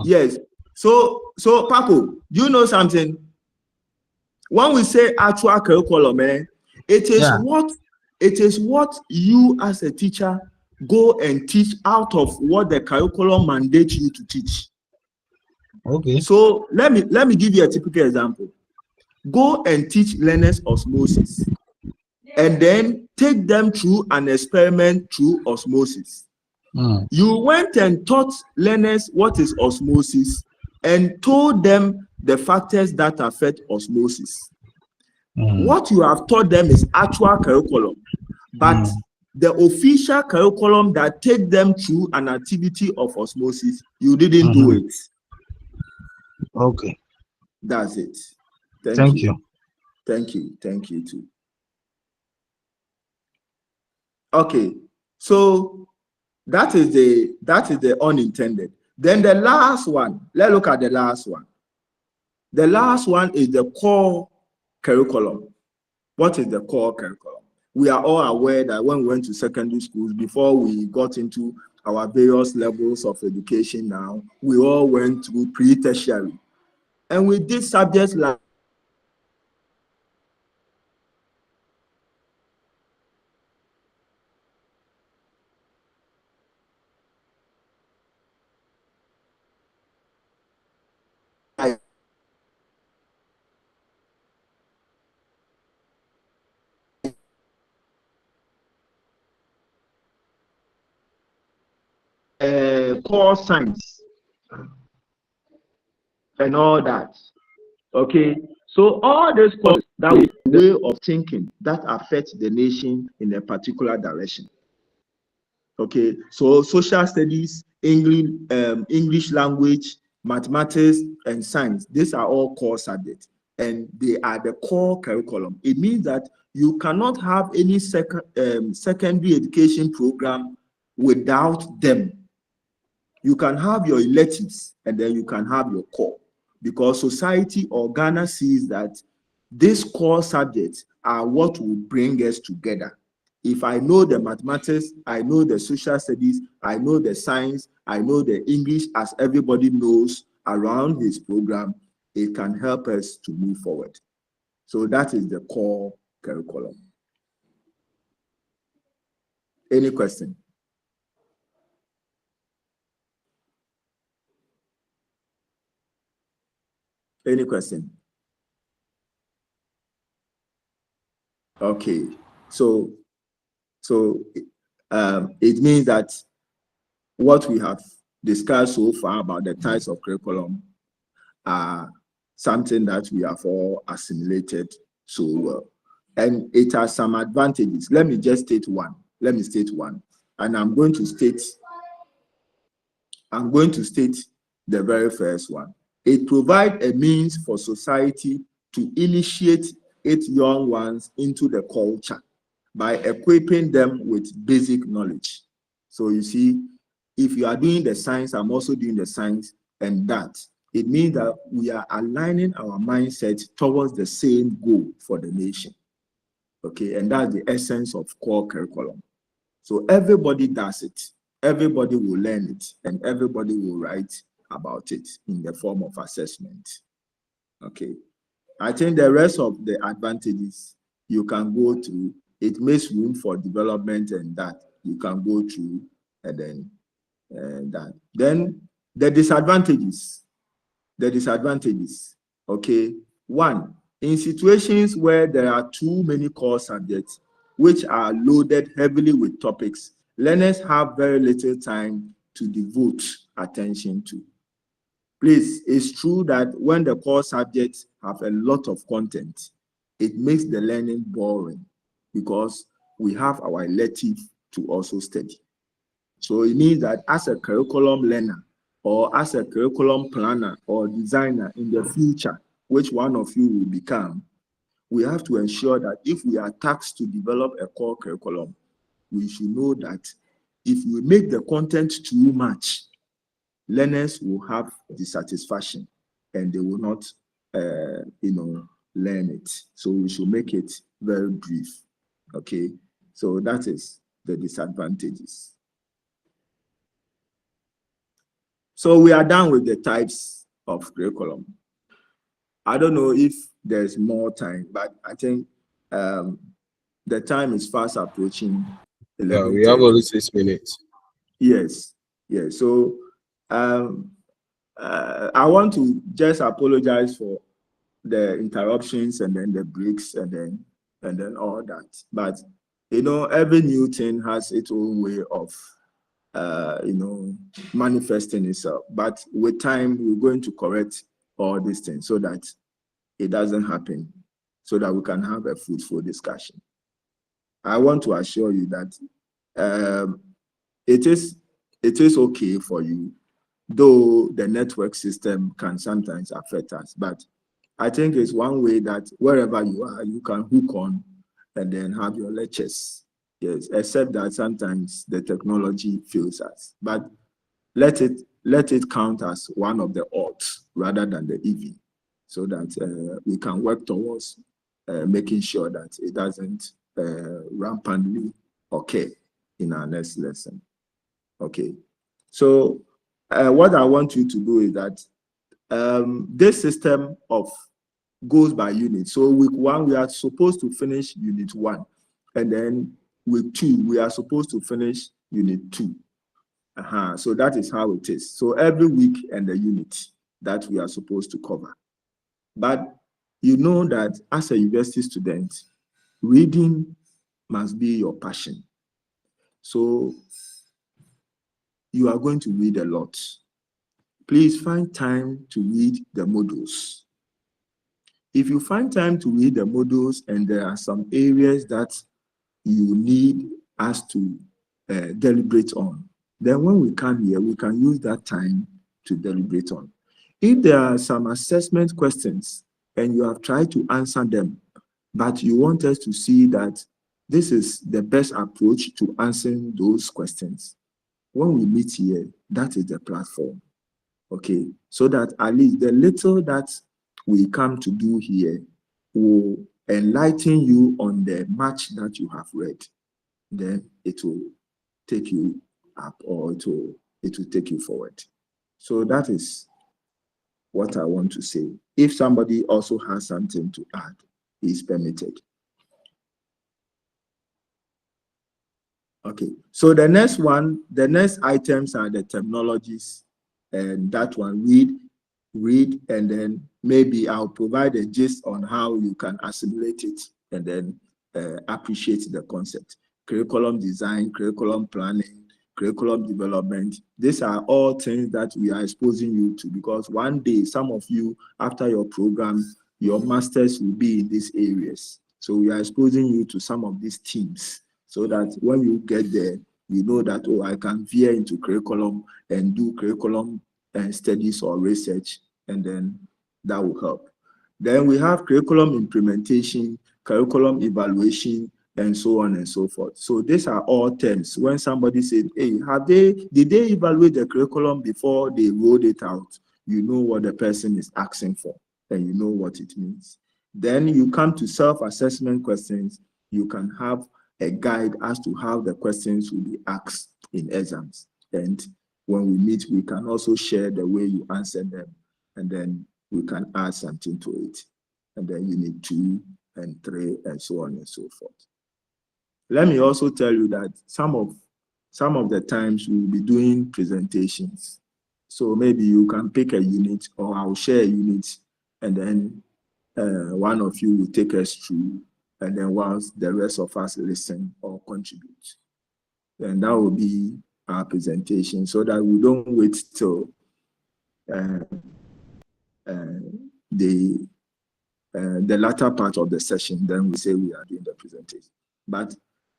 Yes. So Paco, do you know something? When we say actual curriculum, it is what you as a teacher go and teach out of what the curriculum mandates you to teach. Okay. So let me give you a typical example. Go and teach learners osmosis, and then take them through an experiment through osmosis. You went and taught learners what is osmosis and told them the factors that affect osmosis. What you have taught them is actual curriculum, but the official curriculum that take them through an activity of osmosis, you didn't do it. Okay. That's it. Thank you. Thank you too. Okay, so that is the unintended. Then the last one, let's look at the last one. The last one is the core curriculum. What is the core curriculum? We are all aware that when we went to secondary schools, before we got into our various levels of education now, we all went through pre-tertiary. And we did subjects like core science and all that. Okay, so all these courses, that way of thinking that affects the nation in a particular direction. Okay, so social studies, English language, mathematics, and science, these are all core subjects, and they are the core curriculum. It means that you cannot have any secondary education program without them. You can have your electives, and then you can have your core, because society or Ghana sees that these core subjects are what will bring us together. If I know the mathematics, I know the social studies, I know the science, I know the English, as everybody knows around his program, it can help us to move forward. So that is the core curriculum. Any question? Any question? Okay, so it means that what we have discussed so far about the types of curriculum are something that we have all assimilated so well. And it has some advantages. Let me just state one. Let me state one. And I'm going to state the very first one. It provides a means for society to initiate its young ones into the culture by equipping them with basic knowledge. So you see, if you are doing the science, I'm also doing the science, and that it means that we are aligning our mindset towards the same goal for the nation. Okay, and that's the essence of core curriculum. So everybody does it, everybody will learn it, and everybody will write about it in the form of assessment. Okay, I think the rest of the advantages you can go through. It makes room for development, and that you can go through, and then that. Then the disadvantages. Okay, one, in situations where there are too many core subjects which are loaded heavily with topics, learners have very little time to devote attention to. Please, it's true that when the core subjects have a lot of content, it makes the learning boring because we have our elective to also study. So it means that as a curriculum learner or as a curriculum planner or designer in the future, which one of you will become, we have to ensure that if we are tasked to develop a core curriculum, we should know that if we make the content too much, learners will have dissatisfaction and they will not, learn it. So we should make it very brief. Okay, so that is the disadvantages. So we are done with the types of curriculum. I don't know if there's more time, but I think the time is fast approaching. Yeah, we have only 6 minutes. Yes. So I want to just apologize for the interruptions and then the breaks and then all that. But every new thing has its own way of manifesting itself. But with time, we're going to correct all these things so that it doesn't happen, so that we can have a fruitful discussion. I want to assure you that it is okay for you, though the network system can sometimes affect us. But I think it's one way that wherever you are, you can hook on and then have your lectures. Yes, except that sometimes the technology fails us. But let it count as one of the odds rather than the even, so that we can work towards making sure that it doesn't rampantly occur in our next lesson. Okay, so what I want you to do is that this system goes by unit. So week 1, we are supposed to finish unit 1, and then week 2, we are supposed to finish unit 2. So that is how it is. So every week and the unit that we are supposed to cover. But you know that as a university student, reading must be your passion. So you are going to read a lot. Please find time to read the modules. If you find time to read the modules and there are some areas that you need us to deliberate on, then when we come here, we can use that time to deliberate on. If there are some assessment questions and you have tried to answer them, but you want us to see that this is the best approach to answering those questions, when we meet here, that is the platform, okay? So that at least the little that we come to do here will enlighten you on the much that you have read. Then it will take you up, or it will take you forward. So that is what I want to say. If somebody also has something to add, is permitted. Okay, so the next items are the terminologies, and that one read, and then maybe I'll provide a gist on how you can assimilate it and then appreciate the concept. Curriculum design, curriculum planning, curriculum development. These are all things that we are exposing you to, because one day, some of you, after your program, your masters will be in these areas. So we are exposing you to some of these themes, so that when you get there, you know that, oh, I can veer into curriculum and do curriculum studies or research, and then that will help. Then we have curriculum implementation, curriculum evaluation, and so on and so forth. So these are all terms. When somebody said, hey, did they evaluate the curriculum before they rolled it out? You know what the person is asking for, and you know what it means. Then you come to self-assessment questions. You can have a guide as to how the questions will be asked in exams. And when we meet, we can also share the way you answer them, and then we can add something to it. And then unit 2 and 3 and so on and so forth. Let me also tell you that some of the times we will be doing presentations. So maybe you can pick a unit, or I'll share a unit, and then one of you will take us through, and then whilst the rest of us listen or contribute. And that will be our presentation, so that we don't wait till the latter part of the session, then we say we are doing the presentation. But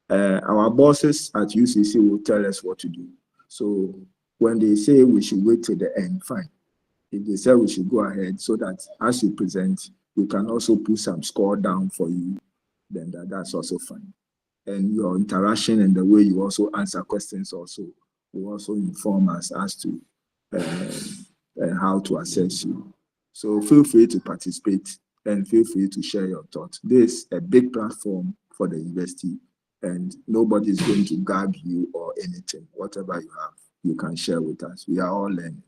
our bosses at UCC will tell us what to do. So when they say we should wait till the end, fine. If they say we should go ahead, so that as you present, we can also put some score down for you, then that's also fine. And your interaction and the way you also answer questions also will also inform us as to how to assess you. So feel free to participate and feel free to share your thoughts. This is a big platform for the university, and nobody is going to gag you or anything. Whatever you have, you can share with us. We are all learning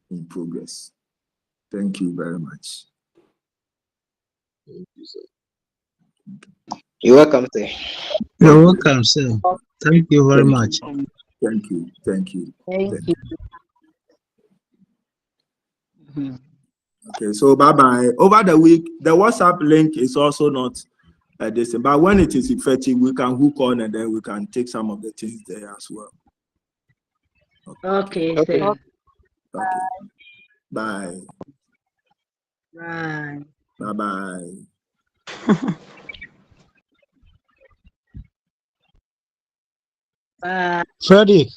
in progress. Thank you very much. Thank you, sir. You're welcome, sir. You're welcome, sir. Thank you very much. Thank you. Thank you. Thank you. Okay, so bye-bye. Over the week, the WhatsApp link is also not this, but when it is effective, we can hook on and then we can take some of the things there as well. Okay, Okay. sir. Okay. Bye. Bye. Bye-bye. Bye. Freddie.